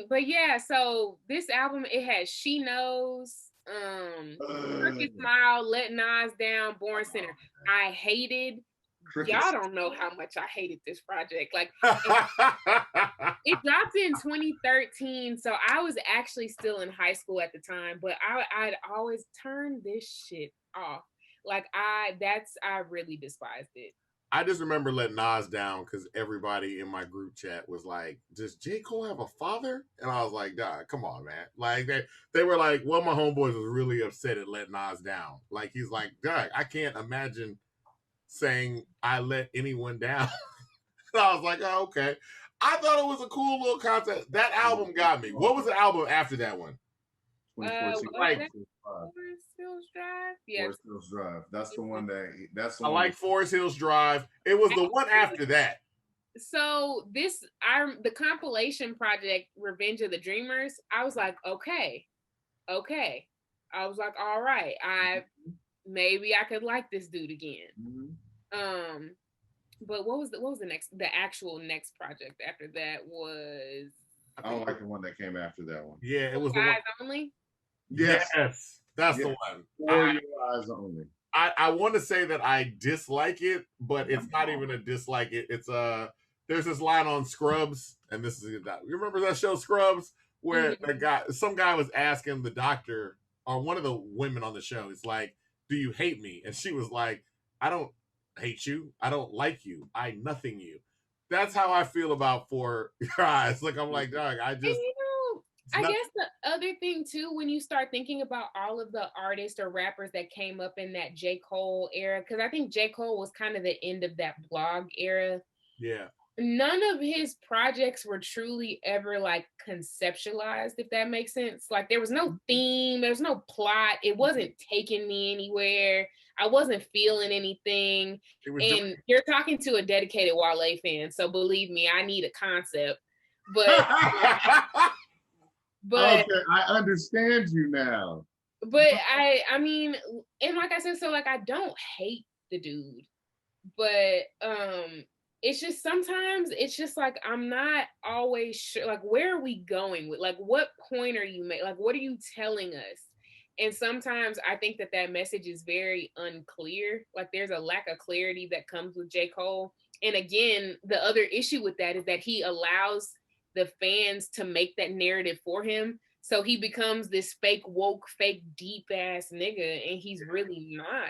But yeah, so this album, it has She Knows, Crooked Smile, Let Nas Down, Born Sinner. I hated, y'all don't know how much I hated this project. Like, it dropped in 2013, so I was actually still in high school at the time, but I'd always turned this shit off. Like, I really despised it. I just remember letting Nas down because everybody in my group chat was like, does J. Cole have a father? And I was like, God, come on, man. Like, they were like, one of my homeboys was really upset at letting Nas down. Like, he's like, God, I can't imagine saying I let anyone down. And I was like, oh, okay. I thought it was a cool little concept. That album got me. What was the album after that one? Forest Hills Drive. Yeah, Forest Hills Drive. That's the one that's the I one like Forest Hills Drive. It was the one after that. So the compilation project, Revenge of the Dreamers, I was like, okay. I was like, all right, maybe I could like this dude again. Mm-hmm. But what was the actual next project after that was? I don't like the one that came after that one. Yeah, it was the Eyes Only. Yes, that's the one. For Your Eyes Only. I want to say that I dislike it, but it's not even a dislike. It's there's this line on Scrubs, and this is that. You remember that show Scrubs, where some guy was asking the doctor or one of the women on the show, it's like, "Do you hate me?" And she was like, "I don't hate you. I don't like you. I nothing you." That's how I feel about For Your Eyes. Like, I'm like, dog, I just. I guess the other thing too, when you start thinking about all of the artists or rappers that came up in that J. Cole era, because I think J. Cole was kind of the end of that blog era. Yeah. None of his projects were truly ever like conceptualized, if that makes sense. Like, there was no theme, there was no plot. It wasn't taking me anywhere. I wasn't feeling anything. And you're talking to a dedicated Wale fan, so believe me, I need a concept. But okay, I understand you now. But I mean, and like I said, so like I don't hate the dude, but it's just sometimes it's just like I'm not always sure, like, where are we going with, like, what point are you making, like, what are you telling us? And sometimes I think that message is very unclear. Like, there's a lack of clarity that comes with J. Cole. And again, the other issue with that is that he allows the fans to make that narrative for him. So he becomes this fake woke, fake deep ass nigga, and he's really not.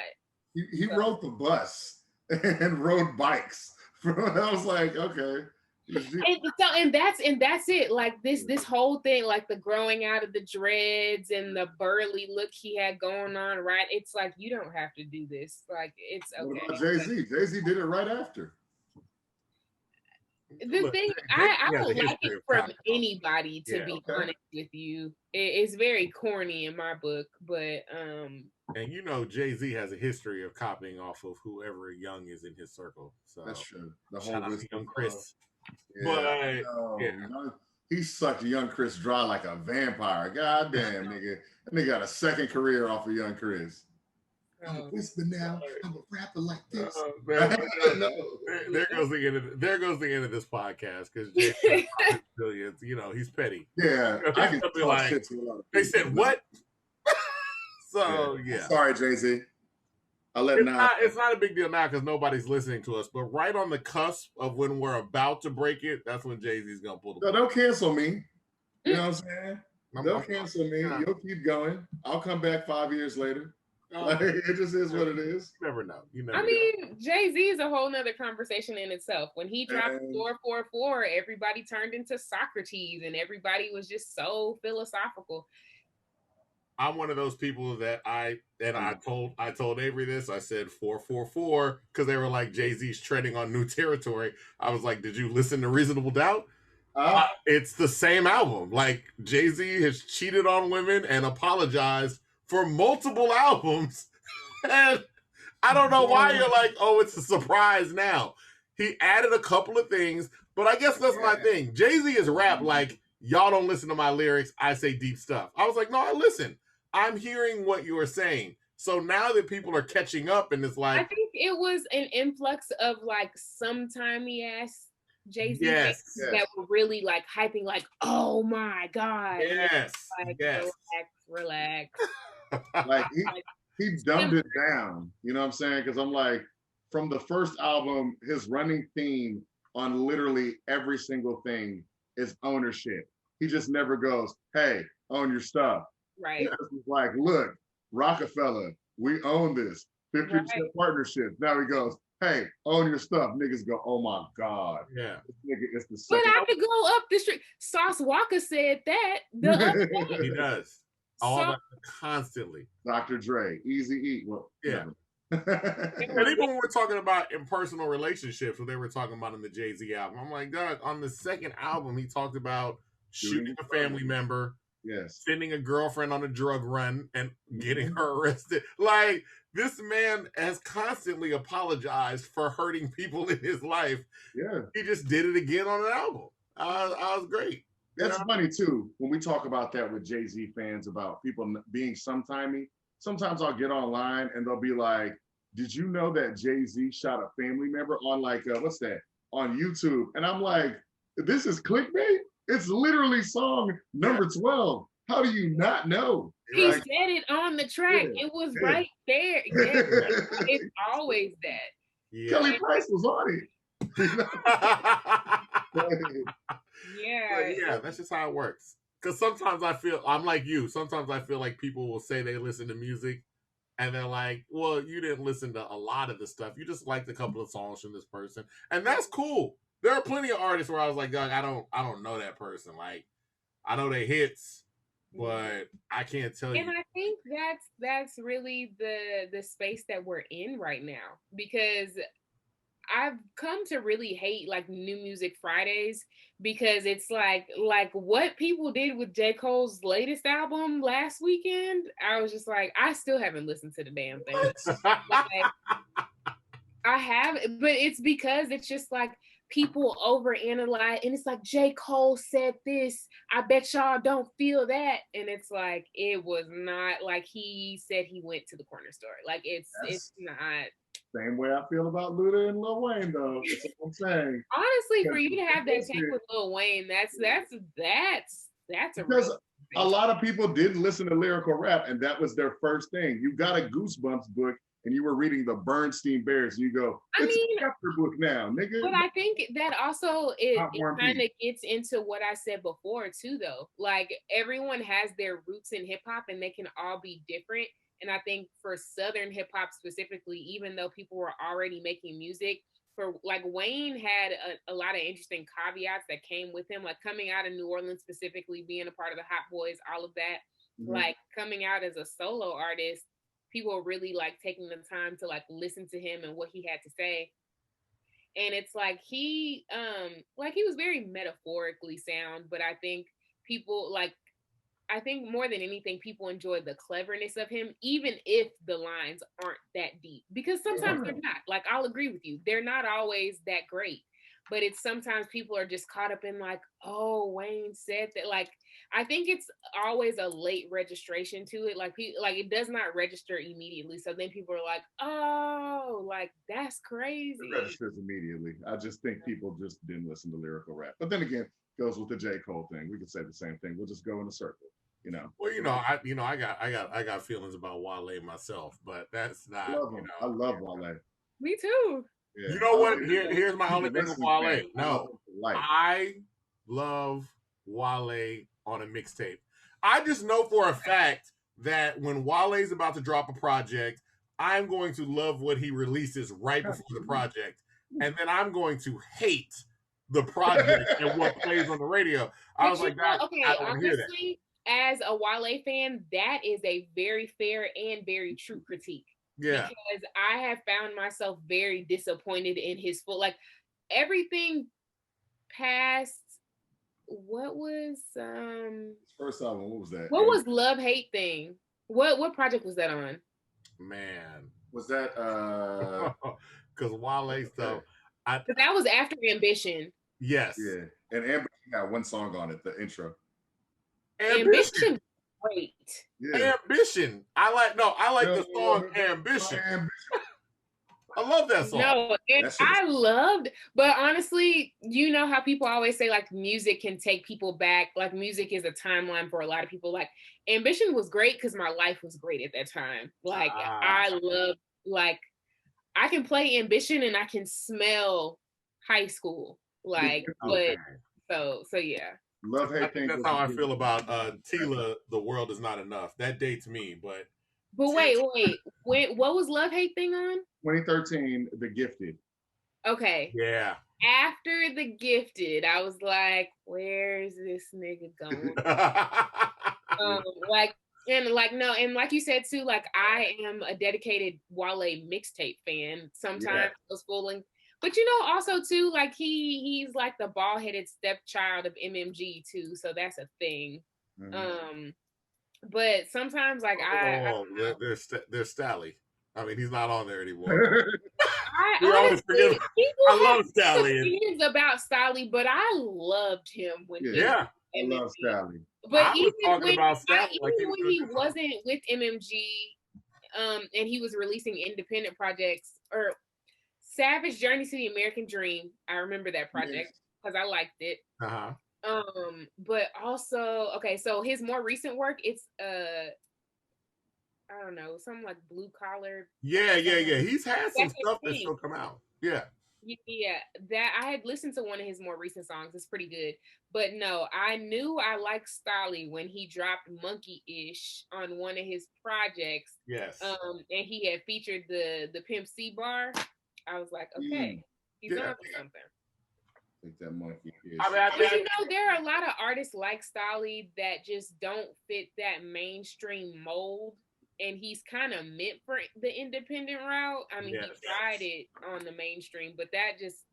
He rode the bus and rode bikes. I was like, okay. And that's it. Like this whole thing, like the growing out of the dreads and the burly look he had going on, right? It's like, you don't have to do this. Like, it's okay. What about Jay-Z? Jay-Z did it right after. The thing, I don't like it from anybody, to be honest with you. It's very corny in my book, but and you know, Jay-Z has a history of copying off of whoever young is in his circle. So that's true. The shout whole out to Young Chris. He sucked Young Chris dry like a vampire. God damn, nigga. That nigga got a second career off of Young Chris. I'm a whisper now. I'm a rapper like this. There goes the end of this podcast, because Jay billions. You know, he's petty. Yeah, I can be like, shit to a lot of people. They said what? So yeah. Sorry, Jay-Z. It's not a big deal now because nobody's listening to us. But right on the cusp of when we're about to break it, that's when Jay-Z's gonna pull the. No, don't cancel me. You know what I'm saying? They'll cancel me. Yeah. You'll keep going. I'll come back 5 years later. Like, it just is what it is. You never know. I mean, Jay-Z is a whole nother conversation in itself. When he dropped 444, everybody turned into Socrates and everybody was just so philosophical. I'm one of those people that I told Avery this. I said 444 because they were like, Jay-Z's treading on new territory. I was like, did you listen to Reasonable Doubt? It's the same album. Like, Jay-Z has cheated on women and apologized for multiple albums. And I don't know why you're like, oh, it's a surprise now. He added a couple of things, but I guess that's my thing. Jay-Z is rap like, y'all don't listen to my lyrics. I say deep stuff. I was like, no, I listen. I'm hearing what you are saying. So now that people are catching up and it's like, I think it was an influx of like sometimey ass Jay-Z that were really like hyping, like, oh my God. Yes. Like, relax. Like he dumbed it down. You know what I'm saying? Because I'm like, from the first album, his running theme on literally every single thing is ownership. He just never goes, hey, own your stuff. Right. It's like, look, Rockefeller, we own this. 50% partnership. Now he goes, hey, own your stuff. Niggas go, oh my God. Yeah. This nigga is the second. But I could go up the street. Sauce Walker said that. He does. All that constantly. Dr. Dre, Easy E. Well, yeah. And even when we're talking about impersonal relationships, what they were talking about in the Jay-Z album, I'm like, God, on the second album, he talked about shooting a family member, sending a girlfriend on a drug run and getting her arrested. Like, this man has constantly apologized for hurting people in his life. Yeah. He just did it again on an album. I was great. That's funny too, when we talk about that with Jay-Z fans about people being sometimey. Sometimes I'll get online and they'll be like, did you know that Jay-Z shot a family member on like, what's that, on YouTube? And I'm like, this is clickbait? It's literally song number 12. How do you not know? He said it on the track. It was right there. Yeah, it's always that. Yeah. Kelly Price was on it. Yeah, that's just how it works. Because sometimes I'm like you. Sometimes I feel like people will say they listen to music and they're like, well, you didn't listen to a lot of the stuff. You just liked a couple of songs from this person. And that's cool. There are plenty of artists where I was like, Doug, I don't know that person. Like, I know their hits, but I can't tell you. And I think that's really the space that we're in right now, because I've come to really hate like New Music Fridays, because it's like what people did with J. Cole's latest album last weekend. I was just like, I still haven't listened to the damn thing. Like, I have, but it's because it's just like people overanalyze, and it's like, J. Cole said this, I bet y'all don't feel that, and it's like, it was not like he said he went to the corner store. Like, it's not. Same way I feel about Luda and Lil Wayne, though. That's what I'm saying. Honestly, for you to have that take with Lil Wayne, that's a because a lot of people didn't listen to lyrical rap, and that was their first thing. You got a Goosebumps book, and you were reading the Bernstein Bears, and you go, it's a chapter book now, nigga. But I think that also it kind of gets into what I said before too, though. Like, everyone has their roots in hip hop, and they can all be different. And I think for Southern hip hop specifically, even though people were already making music, for like Wayne had a lot of interesting caveats that came with him, like coming out of New Orleans specifically, being a part of the Hot Boys, all of that. Mm-hmm. Like, coming out as a solo artist, people were really like taking the time to like listen to him and what he had to say. And it's like he was very metaphorically sound, but I think people I think more than anything, people enjoy the cleverness of him, even if the lines aren't that deep. Because sometimes they're not. Like, I'll agree with you. They're not always that great. But it's sometimes people are just caught up in like, oh, Wayne said that. Like, I think it's always a late registration to it. Like, it does not register immediately. So then people are like, oh, like, that's crazy. It registers immediately. I just think people just didn't listen to lyrical rap. But then again, goes with the J. Cole thing. We could say the same thing. We'll just go in a circle, you know. Well, I got feelings about Wale myself, but that's not. I love Wale. Me too. Yeah. You know what? Here's my only thing with Wale. No, I love Wale on a mixtape. I just know for a fact that when Wale's about to drop a project, I'm going to love what he releases right before the project, and then I'm going to hate the project and what plays on the radio. I was like, I don't hear that. Honestly, as a Wale fan, that is a very fair and very true critique. Yeah. Because I have found myself very disappointed in his full, like everything past. What was first album? What was that? What was Love Hate Thing? What project was that on? Man, was that because Wale stuff. That was after Ambition. Yes. Yeah, and Ambition had one song on it, the intro. Ambition, great. Yeah. Ambition. I like the song Ambition. I love that song. No, I loved, but honestly, you know how people always say like music can take people back. Like music is a timeline for a lot of people. Like Ambition was great because my life was great at that time. Like I love, like I can play Ambition and I can smell high school. Like, but so yeah. Love Hate Thing. That's how I feel about Tila. The World Is Not Enough. That dates me, but wait. What was Love Hate Thing on? 2013, The Gifted. Okay. Yeah. After The Gifted, I was like, where's this nigga going? Like you said too, like I am a dedicated Wale mixtape fan. Sometimes it was fooling. But you know, also too, like he's like the bald-headed stepchild of MMG too, so that's a thing. Mm-hmm. But sometimes like there's Stally. I mean, he's not on there anymore. I love Stally. About Stally, but I loved him when I love Stally. But even when he wasn't with MMG, and he was releasing independent projects or Savage Journey to the American Dream. I remember that project because I liked it. But also, okay, so his more recent work, it's I don't know, something like Blue Collar. Yeah. He's had some stuff that's still come out. Yeah. Yeah, that I had listened to one of his more recent songs. It's pretty good. But no, I knew I liked Stally when he dropped Monkey-ish on one of his projects. Yes. And he had featured the Pimp C bar. I was like, okay, he's on to something. Like that Monkey-ish. But you know, there are a lot of artists like Stally that just don't fit that mainstream mold. And he's kind of meant for the independent route. I mean, he tried it on the mainstream, but that just,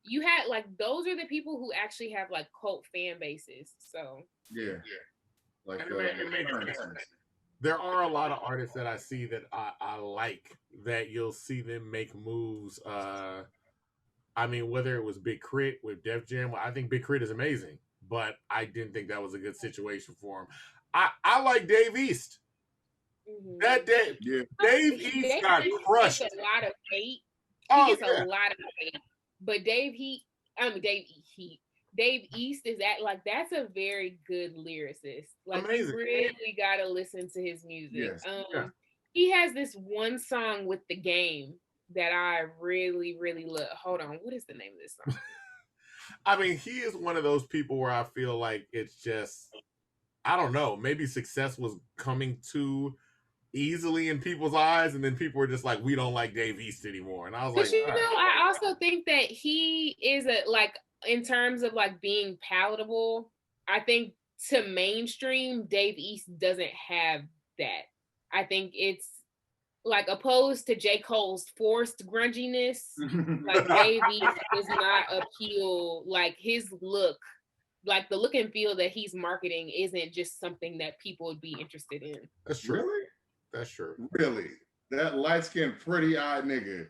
you had like, those are the people who actually have like cult fan bases. So like there are a lot of artists that I see that I like that you'll see them make moves. I mean, whether it was Big Crit with Def Jam, I think Big Crit is amazing, but I didn't think that was a good situation for him. I like Dave East. Mm-hmm. That day, Dave East got crushed. A lot of hate. He gets a lot of hate. But Dave East is that's a very good lyricist. Like, amazing. You really gotta listen to his music. Yes. He has this one song with The Game that I really, really love. Hold on, what is the name of this song? I mean, he is one of those people where I feel like it's just, I don't know, maybe success was coming too easily in people's eyes, and then people were just like, we don't like Dave East anymore. And I was I also think that he is in terms of like being palatable, I think to mainstream, Dave East doesn't have that. I think it's like opposed to J. Cole's forced grunginess, like Dave East does not appeal, like his look, like the look and feel that he's marketing isn't just something that people would be interested in. That's true. Really? That's true. Really? That light-skinned, pretty-eyed nigga.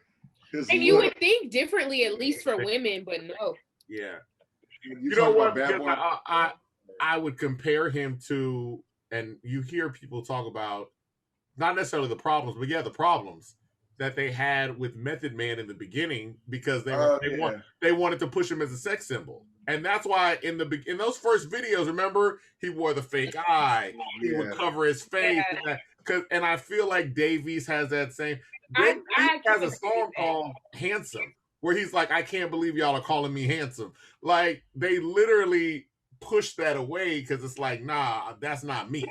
And you would think differently, at least for women, but no. Yeah. You know what? I would compare him to, and you hear people talk about, not necessarily the problems, but the problems that they had with Method Man in the beginning, because they wanted to push him as a sex symbol. And that's why in those first videos, remember, he wore the fake eye. He would cover his face. And I feel like Dave East has that same. Dave East has a song called Handsome, where he's like, I can't believe y'all are calling me handsome. Like, they literally push that away because it's like, nah, that's not me.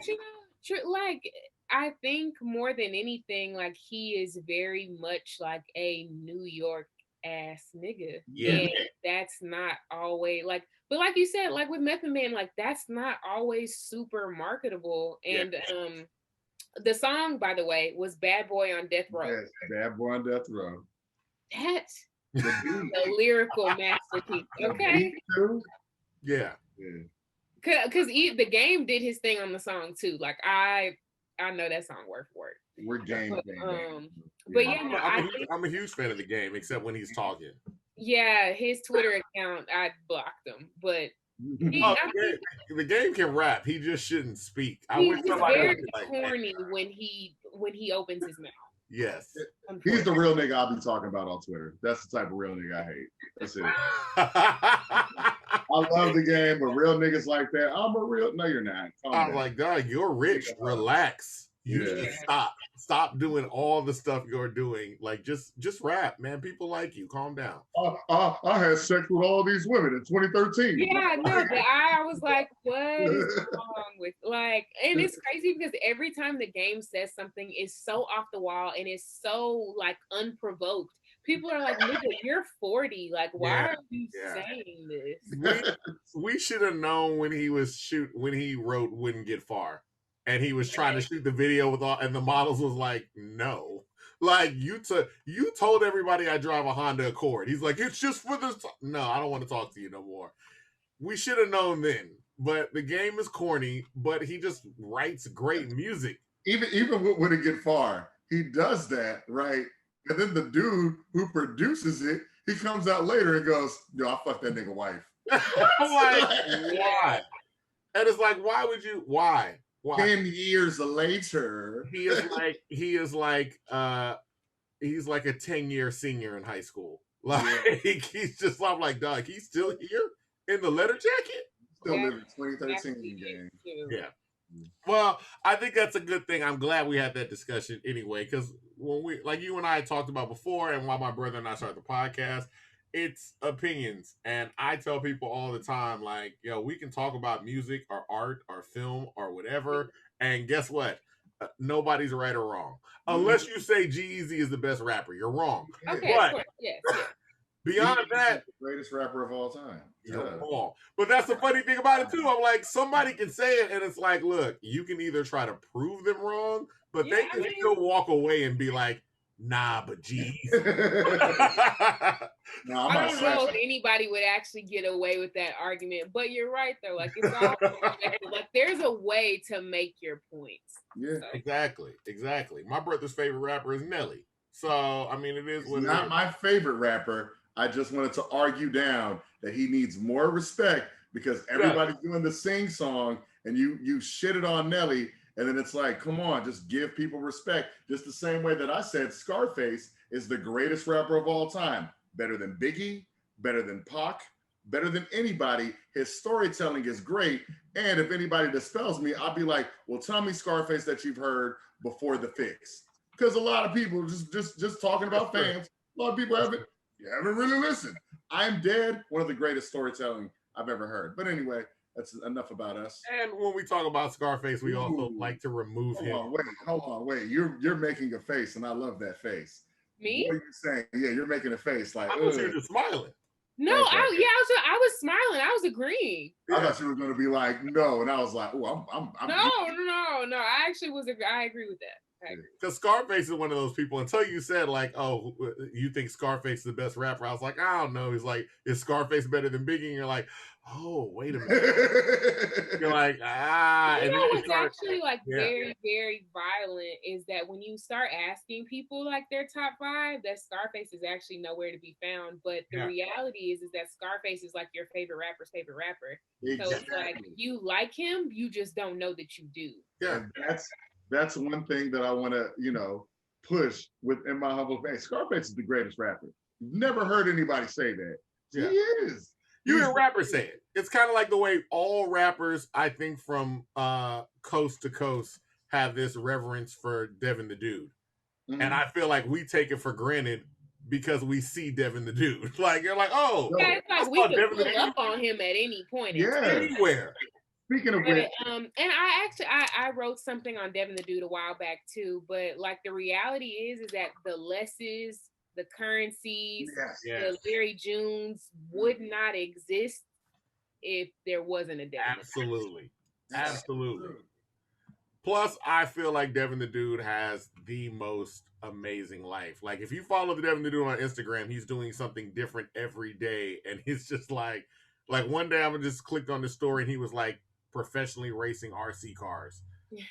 But like I think more than anything, like he is very much like a New York ass nigga. Yeah. And that's not always like, but like you said, like with Method Man, like that's not always super marketable. And the song, by the way, was Bad Boy on Death Row. Yes, Bad Boy on Death Row. That's the lyrical masterpiece. Okay. Yeah. Because the game did his thing on the song too. Like I know that song word for word. We're game. But yeah, I'm a huge fan of the game, except when he's talking. Yeah, his Twitter account, I blocked him, but the game can rap. He just shouldn't speak. He's very corny when he opens his mouth. Yes, he's the real nigga I'll be talking about on Twitter. That's the type of real nigga I hate. That's it. I love the game, but real niggas like that, I'm a real. No, you're not. I'm like, God, you're rich. Relax. You need to stop doing all the stuff you're doing. Like, just rap, man. People like you. Calm down. I had sex with all these women in 2013. Yeah, no, but I was like, what is wrong with like? And it's crazy because every time the game says something, it's so off the wall and it's so like unprovoked. People are like, nigga, you're 40. Like, why are you saying this? We should have known when he wrote "Wouldn't Get Far." And he was trying to shoot the video with all, and the models was like, no. Like, you told everybody I drive a Honda Accord. He's like, it's just for this. No, I don't want to talk to you no more. We should have known then. But the game is corny, but he just writes great music. Even when it get far, he does that, right? And then the dude who produces it, he comes out later and goes, yo, I fucked that nigga wife. I'm like, why? And it's like, why? 10 years later, he's like a 10-year senior in high school. Like he's just, I'm like, dog, he's still here in the letter jacket. Still living 2013 game. Yeah. Well, I think that's a good thing. I'm glad we had that discussion anyway, because when we, like you and I talked about before, and while my brother and I started the podcast, it's opinions. And I tell people all the time, like, yo, we can talk about music or art or film or whatever. And guess what? Nobody's right or wrong. Unless you say G-Eazy is the best rapper. You're wrong. Okay, but yes. Beyond that, the greatest rapper of all time. You're wrong. But that's the funny thing about it too. I'm like, somebody can say it, and it's like, look, you can either try to prove them wrong, but they can still walk away and be like, nah, but geez. No, I don't know if anybody would actually get away with that argument, but you're right though. Like, it's all like there's a way to make your points. Yeah, so. Exactly. My brother's favorite rapper is Nelly. So I mean, it is what not my favorite rapper. I just wanted to argue down that he needs more respect because everybody's doing the sing song, and you shitted on Nelly. And then it's like, come on, just give people respect. Just the same way that I said Scarface is the greatest rapper of all time. Better than Biggie, better than Pac, better than anybody. His storytelling is great. And if anybody dispels me, I'll be like, well, tell me Scarface that you've heard before The Fix. Because a lot of people just talking about fans, a lot of people haven't really listened. I'm Dead, one of the greatest storytelling I've ever heard. But anyway, that's enough about us. And when we talk about Scarface, we also like to remove him. Hold on, wait. You're making a face, and I love that face. Me? What are you saying? Yeah, you're making a face like. I thought you were just smiling. No, I was smiling. I was agreeing. I thought you were going to be like, no, and I was like, oh, I'm. No. I actually I agree with that. Because Scarface is one of those people. Until you said like, oh, you think Scarface is the best rapper, I was like, I don't know. He's like, is Scarface better than Biggie? And you're like, oh, wait a minute. You're like, You know what's actually like very, very violent is that when you start asking people like their top 5, that Scarface is actually nowhere to be found. But the reality is that Scarface is like your favorite rapper's favorite rapper. Exactly. So it's like you like him, you just don't know that you do. Yeah, that's one thing that I want to, push within my humble opinion. Scarface is the greatest rapper. Never heard anybody say that. Yeah. He is. You hear rappers say it. It's kind of like the way all rappers, I think, from coast to coast, have this reverence for Devin the Dude. Mm-hmm. And I feel like we take it for granted because we see Devin the Dude. Like, you're like, oh, Yeah, it's I like we saw could Devin the pull Dude up on him at any point in time. Yeah. anywhere. Speaking of But which, and I actually I wrote something on Devin the Dude a while back too. But like the reality is that the Lesses, the Currencies, yes. the Larry Junes would not exist if there wasn't a Devin. Absolutely. Absolutely. Plus, I feel like Devin the Dude has the most amazing life. Like, if you follow the Devin the Dude on Instagram, he's doing something different every day. And he's just like one day I just clicked on the story and he was like professionally racing RC cars.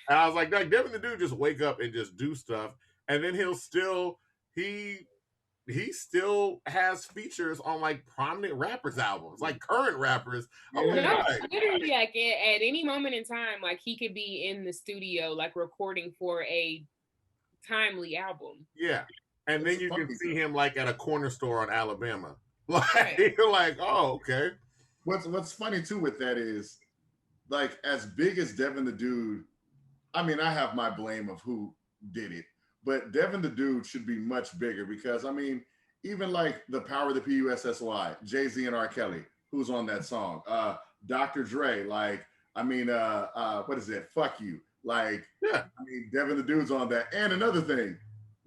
And I was like, Devin the Dude just wake up and just do stuff. And then he still has features on like prominent rappers' albums, like current rappers. No, literally, like at any moment in time, like he could be in the studio, like recording for a timely album. Yeah, and then you can see him like at a corner store on Alabama. Like you're like, oh, okay. What's funny too with that is, like, as big as Devin the Dude, I mean, I have my blame of who did it, but Devin the Dude should be much bigger because, I mean, even like the Power of the P-U-S-S-Y, Jay-Z and R. Kelly, who's on that song, Dr. Dre, like, I mean, what is it? Fuck You. Like, yeah. I mean, Devin the Dude's on that. And another thing,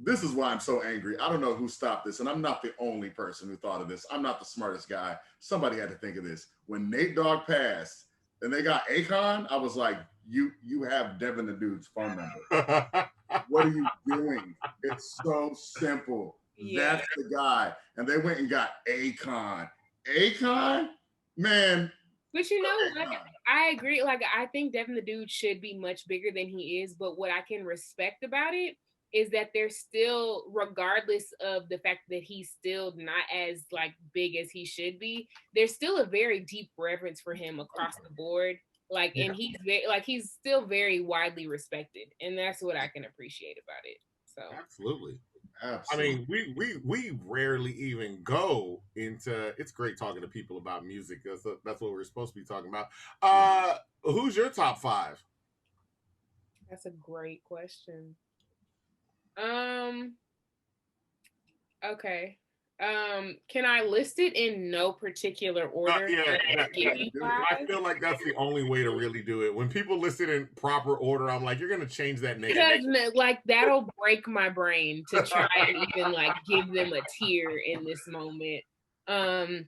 this is why I'm so angry. I don't know who stopped this, and I'm not the only person who thought of this. I'm not the smartest guy. Somebody had to think of this. When Nate Dogg passed and they got Akon, I was like, you have Devin the Dude's phone number. What are you doing? It's so simple. Yeah. That's the guy. And they went and got Akon. Akon? Man. But you know, like, I agree. Like, I think Devin the Dude should be much bigger than he is. But what I can respect about it is that they're still, regardless of the fact that he's still not as like big as he should be, there's still a very deep reverence for him across the board. Like, yeah. And he's still very widely respected, and that's what I can appreciate about it. So absolutely. I mean, we rarely even go into. It's great talking to people about music. That's what we're supposed to be talking about. Who's your top 5? That's a great question. Okay. Can I list it in no particular order? I feel like that's the only way to really do it. When people list it in proper order, I'm like, you're gonna change that name. Because like that'll break my brain to try and even like give them a tier in this moment. I'm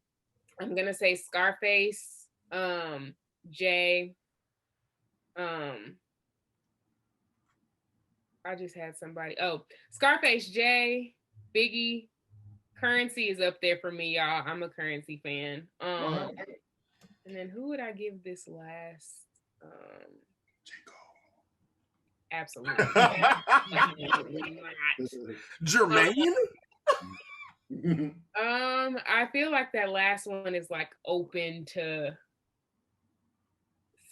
gonna say Scarface, Jay, I just had somebody. Oh, Scarface, Jay, Biggie. Currency is up there for me, y'all. I'm a Currency fan. And then who would I give this last? Absolutely. Jermaine? I feel like that last one is like open to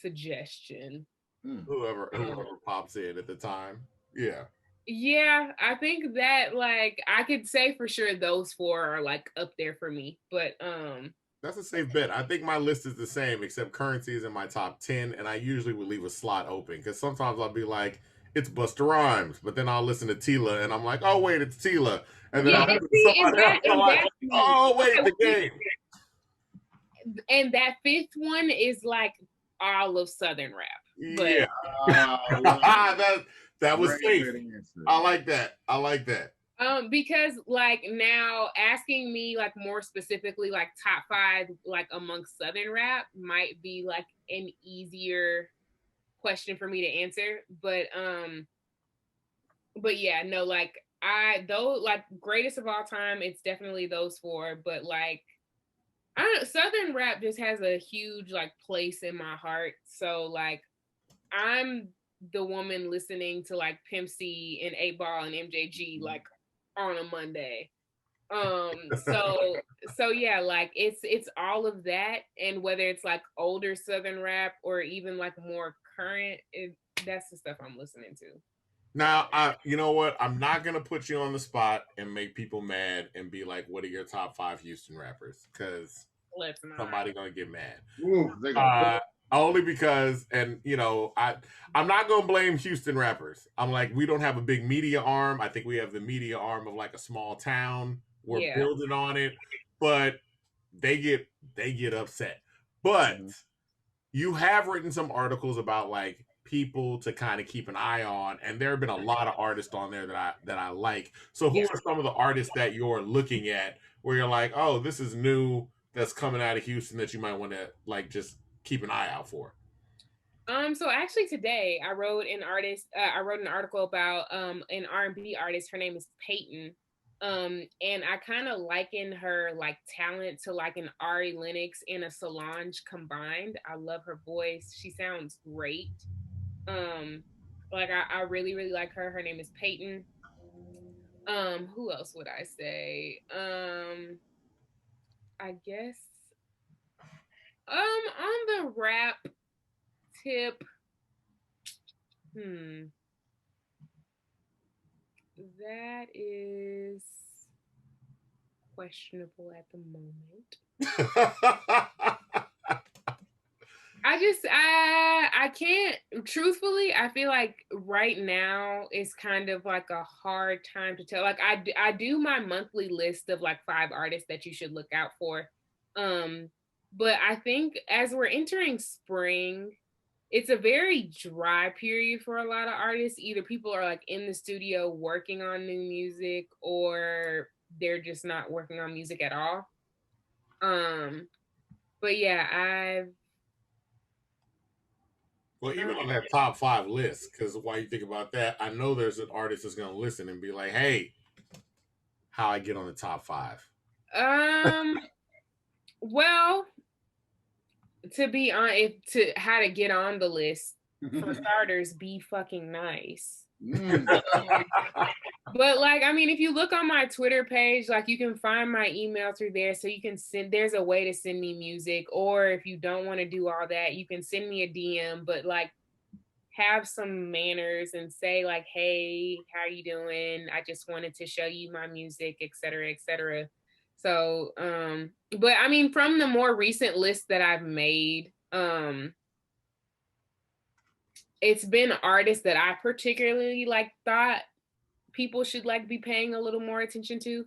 suggestion. Whoever pops in at the time. Yeah. Yeah, I think that like I could say for sure those 4 are like up there for me, but that's a safe bet. I think my list is the same, except Currency is in my top 10, and I usually would leave a slot open because sometimes I'll be like, it's Busta Rhymes, but then I'll listen to Tila, and I'm like, oh wait, it's Tila, and then I'll listen to somebody else, and I'm like, oh wait, the game. And that 5th one is like all of Southern rap. But, yeah. That was safe. I like that. Because like now asking me like more specifically like top 5 like amongst Southern rap might be like an easier question for me to answer. But yeah, no, like like greatest of all time, it's definitely those 4. But like Southern rap just has a huge like place in my heart. So like I'm the woman listening to like Pimp C and 8 Ball and MJG like on a Monday. So yeah, like it's all of that, and whether it's like older Southern rap or even like more current, that's the stuff I'm listening to. Now, you know what? I'm not gonna put you on the spot and make people mad and be like, "What are your top 5 Houston rappers?" Because somebody gonna get mad. Ooh, only because, and you know, I'm not gonna blame Houston rappers. I'm like, we don't have a big media arm. I think we have the media arm of like a small town We're Yeah. building on it, but they get upset. But you have written some articles about like people to kind of keep an eye on, and there have been a lot of artists on there that I like. So who Yeah. are some of the artists that you're looking at where you're like, oh, this is new that's coming out of Houston that you might want to like just keep an eye out for? So actually today I wrote an article about an R&B artist. Her name is Peyton. And I kind of liken her like talent to like an Ari Lennox and a Solange combined. I love her voice. She sounds great. Like I really, really like her. Her name is Peyton. Who else would I say? I guess on the rap tip, that is questionable at the moment. I can't, truthfully, I feel like right now is kind of like a hard time to tell. Like I do my monthly list of like 5 artists that you should look out for. But I think as we're entering spring, it's a very dry period for a lot of artists. Either people are like in the studio working on new music, or they're just not working on music at all. But yeah, well, even on that top 5 list, because while you think about that, I know there's an artist that's going to listen and be like, "Hey, how I get on the top 5?" Well, to be on, if to how to get on the list, for starters, be fucking nice. But like, I mean, if you look on my Twitter page, like you can find my email through there, so you can send, there's a way to send me music. Or if you don't want to do all that, you can send me a DM, but like have some manners and say like, hey, how you doing? I just wanted to show you my music, etc., etc. So but I mean, from the more recent list that I've made, it's been artists that I particularly like thought people should like be paying a little more attention to.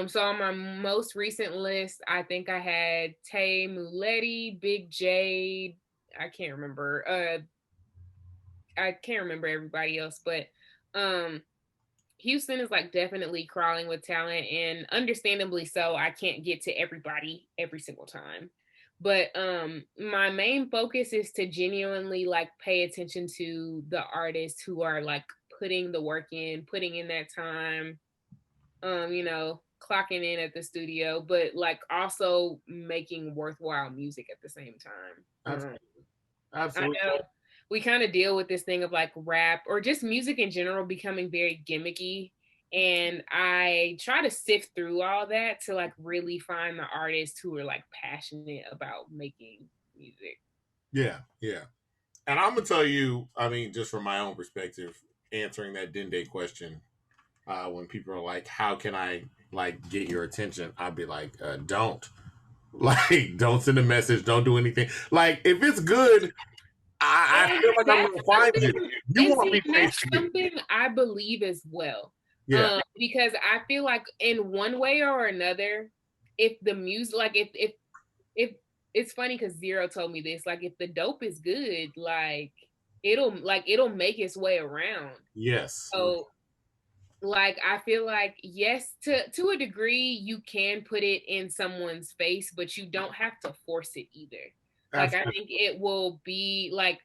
So on my most recent list, I think I had Tay Muletti, Big Jade. I can't remember everybody else, but Houston is like definitely crawling with talent, and understandably so. I can't get to everybody every single time. But my main focus is to genuinely like pay attention to the artists who are like putting the work in, putting in that time, clocking in at the studio, but like also making worthwhile music at the same time. Absolutely. I know we kind of deal with this thing of like rap or just music in general becoming very gimmicky. And I try to sift through all that to like really find the artists who are like passionate about making music. Yeah, yeah. And I'm gonna tell you, I mean, just from my own perspective, answering that Dende question, when people are like, "How can I like get your attention?" I'd be like, "Don't, like, don't send a message, don't do anything. Like, if it's good, I feel like I'm gonna find you. You won't be that's something I believe as well. Yeah, Because I feel like in one way or another, if the music, like if it's funny because Zero told me this, like if the dope is good, like it'll make its way around. yes. So like I feel like yes, to a degree you can put it in someone's face, but you don't have to force it either. Like I think it will be like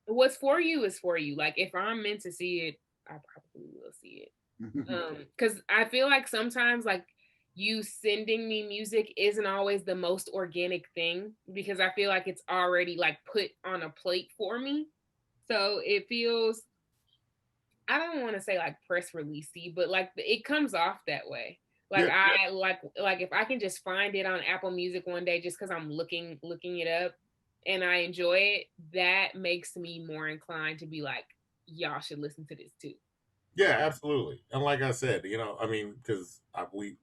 what's for you is for you. Like if I'm meant to see it, I probably will see it. Because I feel like sometimes like you sending me music isn't always the most organic thing, because I feel like it's already like put on a plate for me. So it feels, I don't want to say like press releasey, but like it comes off that way. Like Yeah. I like if I can just find it on Apple Music one day just because I'm looking it up and I enjoy it, that makes me more inclined to be like, y'all should listen to this too. Yeah, absolutely. And like I said, I mean, because we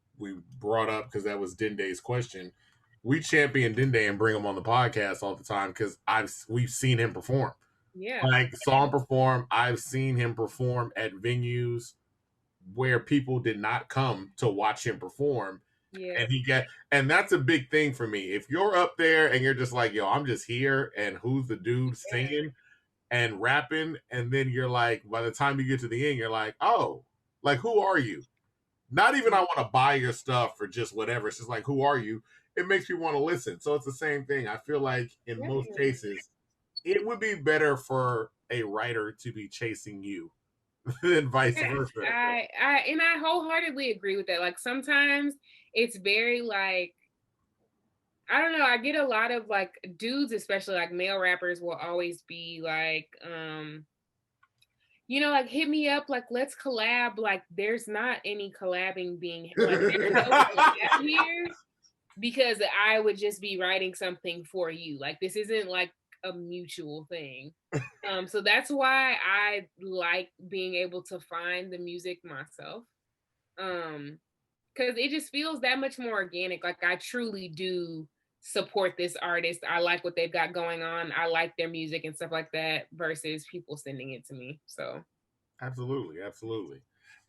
brought up, because that was Dende's question. We champion Dende and bring him on the podcast all the time because we've seen him perform. Yeah, Like saw him perform. I've seen him perform at venues where people did not come to watch him perform. Yeah. And that's a big thing for me. If you're up there and you're just like, yo, I'm just here, and who's the dude singing and rapping, and then you're like, by the time you get to the end, you're like, oh, like, who are you? Not even I want to buy your stuff or just whatever. It's just like, who are you? It makes me want to listen. So it's the same thing. I feel like in most cases, it would be better for a writer to be chasing you than vice versa. I wholeheartedly agree with that. Like sometimes it's very like, I don't know, I get a lot of like dudes, especially like male rappers, will always be like, you know, like hit me up, like let's collab. Like there's not any collabing being like there's no collab here, because I would just be writing something for you. Like this isn't like a mutual thing. So that's why I like being able to find the music myself. Because it just feels that much more organic. Like I truly do support this artist. I like what they've got going on. I like their music and stuff like that versus people sending it to me. So absolutely.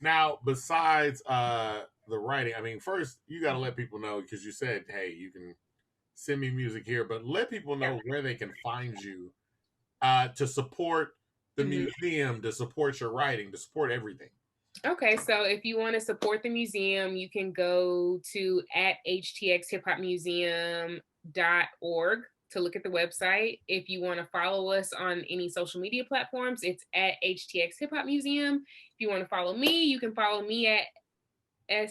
Now, besides the writing, I mean, first you got to let people know, because you said, hey, you can send me music here, but let people know where they can find you to support the museum, to support your writing, to support everything. Okay, so if you want to support the museum, you can go to at htxhiphopmuseum.org to look at the website. If you want to follow us on any social media platforms, it's at HTX Hip Hop Museum. If you want to follow me, you can follow me at I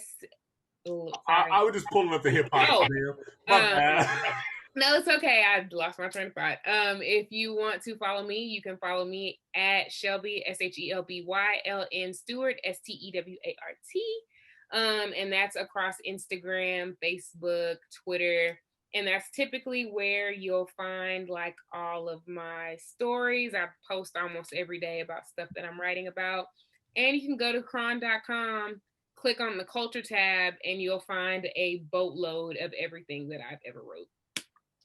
was just pulling up the Hip Hop Museum. No, it's okay. I lost my train of thought. If you want to follow me, you can follow me at Shelby, SHELBYLN Stewart, STEWART. And that's across Instagram, Facebook, Twitter. And that's typically where you'll find like all of my stories. I post almost every day about stuff that I'm writing about. And you can go to chron.com, click on the culture tab, and you'll find a boatload of everything that I've ever wrote.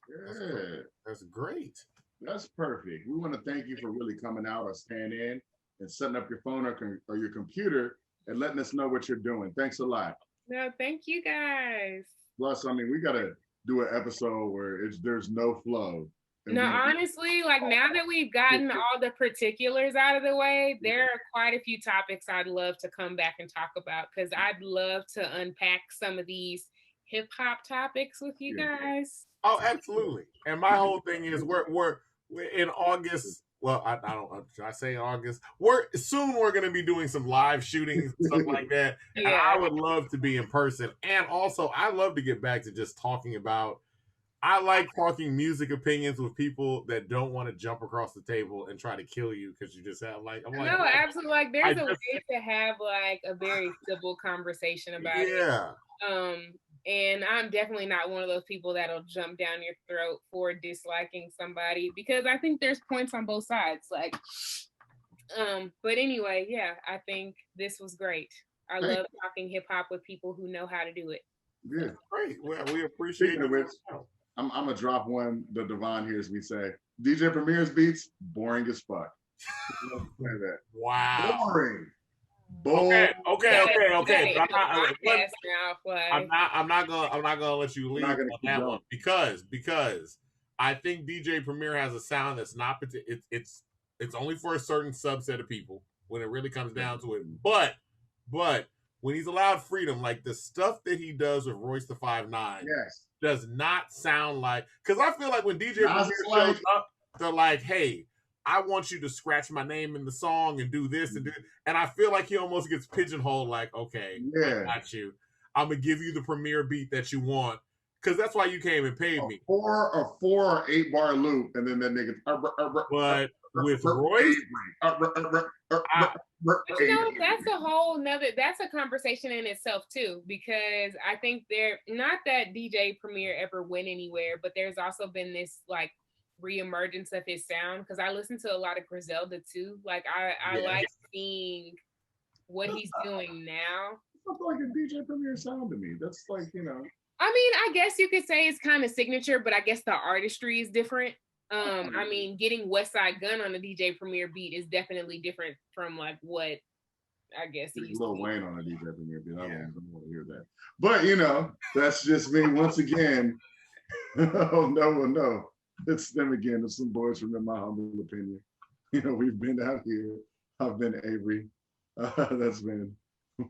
Good. That's great. That's perfect. We want to thank you for really coming out or staying in and setting up your phone or your computer and letting us know what you're doing. Thanks a lot. No, thank you guys. Plus, I mean, we got to do an episode where there's no flow. No, honestly, like now that we've gotten all the particulars out of the way, there are quite a few topics I'd love to come back and talk about, because I'd love to unpack some of these hip hop topics with you guys. Oh, absolutely. And my whole thing is we're in August. Well, I don't. Should I say August? We're going to be doing some live shootings, stuff like that. Yeah. And I would love to be in person. And also, I love to get back to just talking about. I like talking music opinions with people that don't want to jump across the table and try to kill you because you just have like. I'm like, no, absolutely. Like, there's a way to have like a very civil conversation about it. Yeah. And I'm definitely not one of those people that'll jump down your throat for disliking somebody, because I think there's points on both sides. Like, but anyway, yeah, I think this was great. I love talking hip hop with people who know how to do it. Yeah, great. Well, we appreciate it. I'm gonna drop one that Devon hears me say. DJ Premier's beats boring as fuck. Wow. Boring. Okay. I'm not gonna let you leave on that one because I think DJ Premier has a sound that's not it's only for a certain subset of people when it really comes down to it. But when he's allowed freedom, like the stuff that he does with Royce the 5'9", does not sound like, because I feel like when DJ Premier shows up, they're like, hey, I want you to scratch my name in the song and do this and do it. And I feel like he almost gets pigeonholed, like, okay, I got you. I'm going to give you the Premier beat that you want, because that's why you came and paid me. A 4 or 8 bar loop, and then that nigga. But with Royce, that's a whole nother, that's a conversation in itself too, because I think not that DJ Premier ever went anywhere, but there's also been this like reemergence of his sound, because I listen to a lot of Griselda too. Like I like seeing what he's doing now. It's like a DJ Premier sound to me. That's like, you know. I mean, I guess you could say it's kind of signature, but I guess the artistry is different. I mean, getting West Side Gun on a DJ Premier beat is definitely different from like what I guess he There's used Lil to be. Wayne on a DJ premiere, but I Yeah. don't want to hear that. But you know, that's just me once again. Oh no, it's them again. It's some boys from In My Humble Opinion. You know, we've been out here. I've been Avery. That's been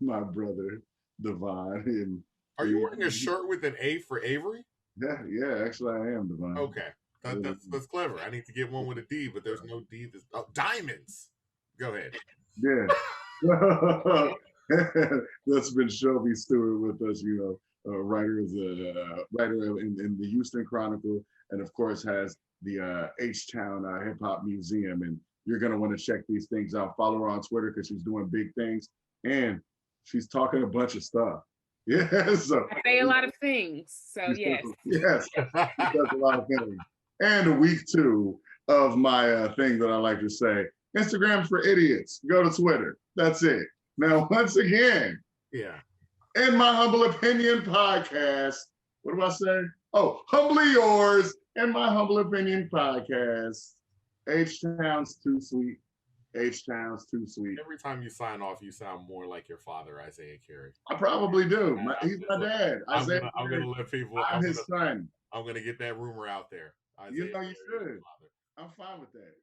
my brother Devon. And Are you wearing a shirt with an A for Avery? yeah, actually I am Devon. Okay, that's clever. I need to get one with a D, but there's no D. Diamonds. Go ahead. Yeah. That's been Shelby Stewart with us, you know, writer is a writer in the Houston Chronicle, and of course has the H-Town Hip Hop Museum. And you're gonna want to check these things out. Follow her on Twitter because she's doing big things and she's talking a bunch of stuff. Yeah, so I say a lot of things. So yes. Yes, she does a lot of things. And week 2 of my thing that I like to say. Instagram for idiots. Go to Twitter. That's it. Now, once again, Yeah. In My Humble Opinion podcast. What do I say? Oh, humbly yours. In My Humble Opinion podcast. H-Town's too sweet. H-Town's too sweet. Every time you sign off, you sound more like your father, Isaiah Carey. I probably do. He's my dad. I'm gonna let people. I'm his son. I'm gonna get that rumor out there. Isaiah, you know you should. I'm fine with that.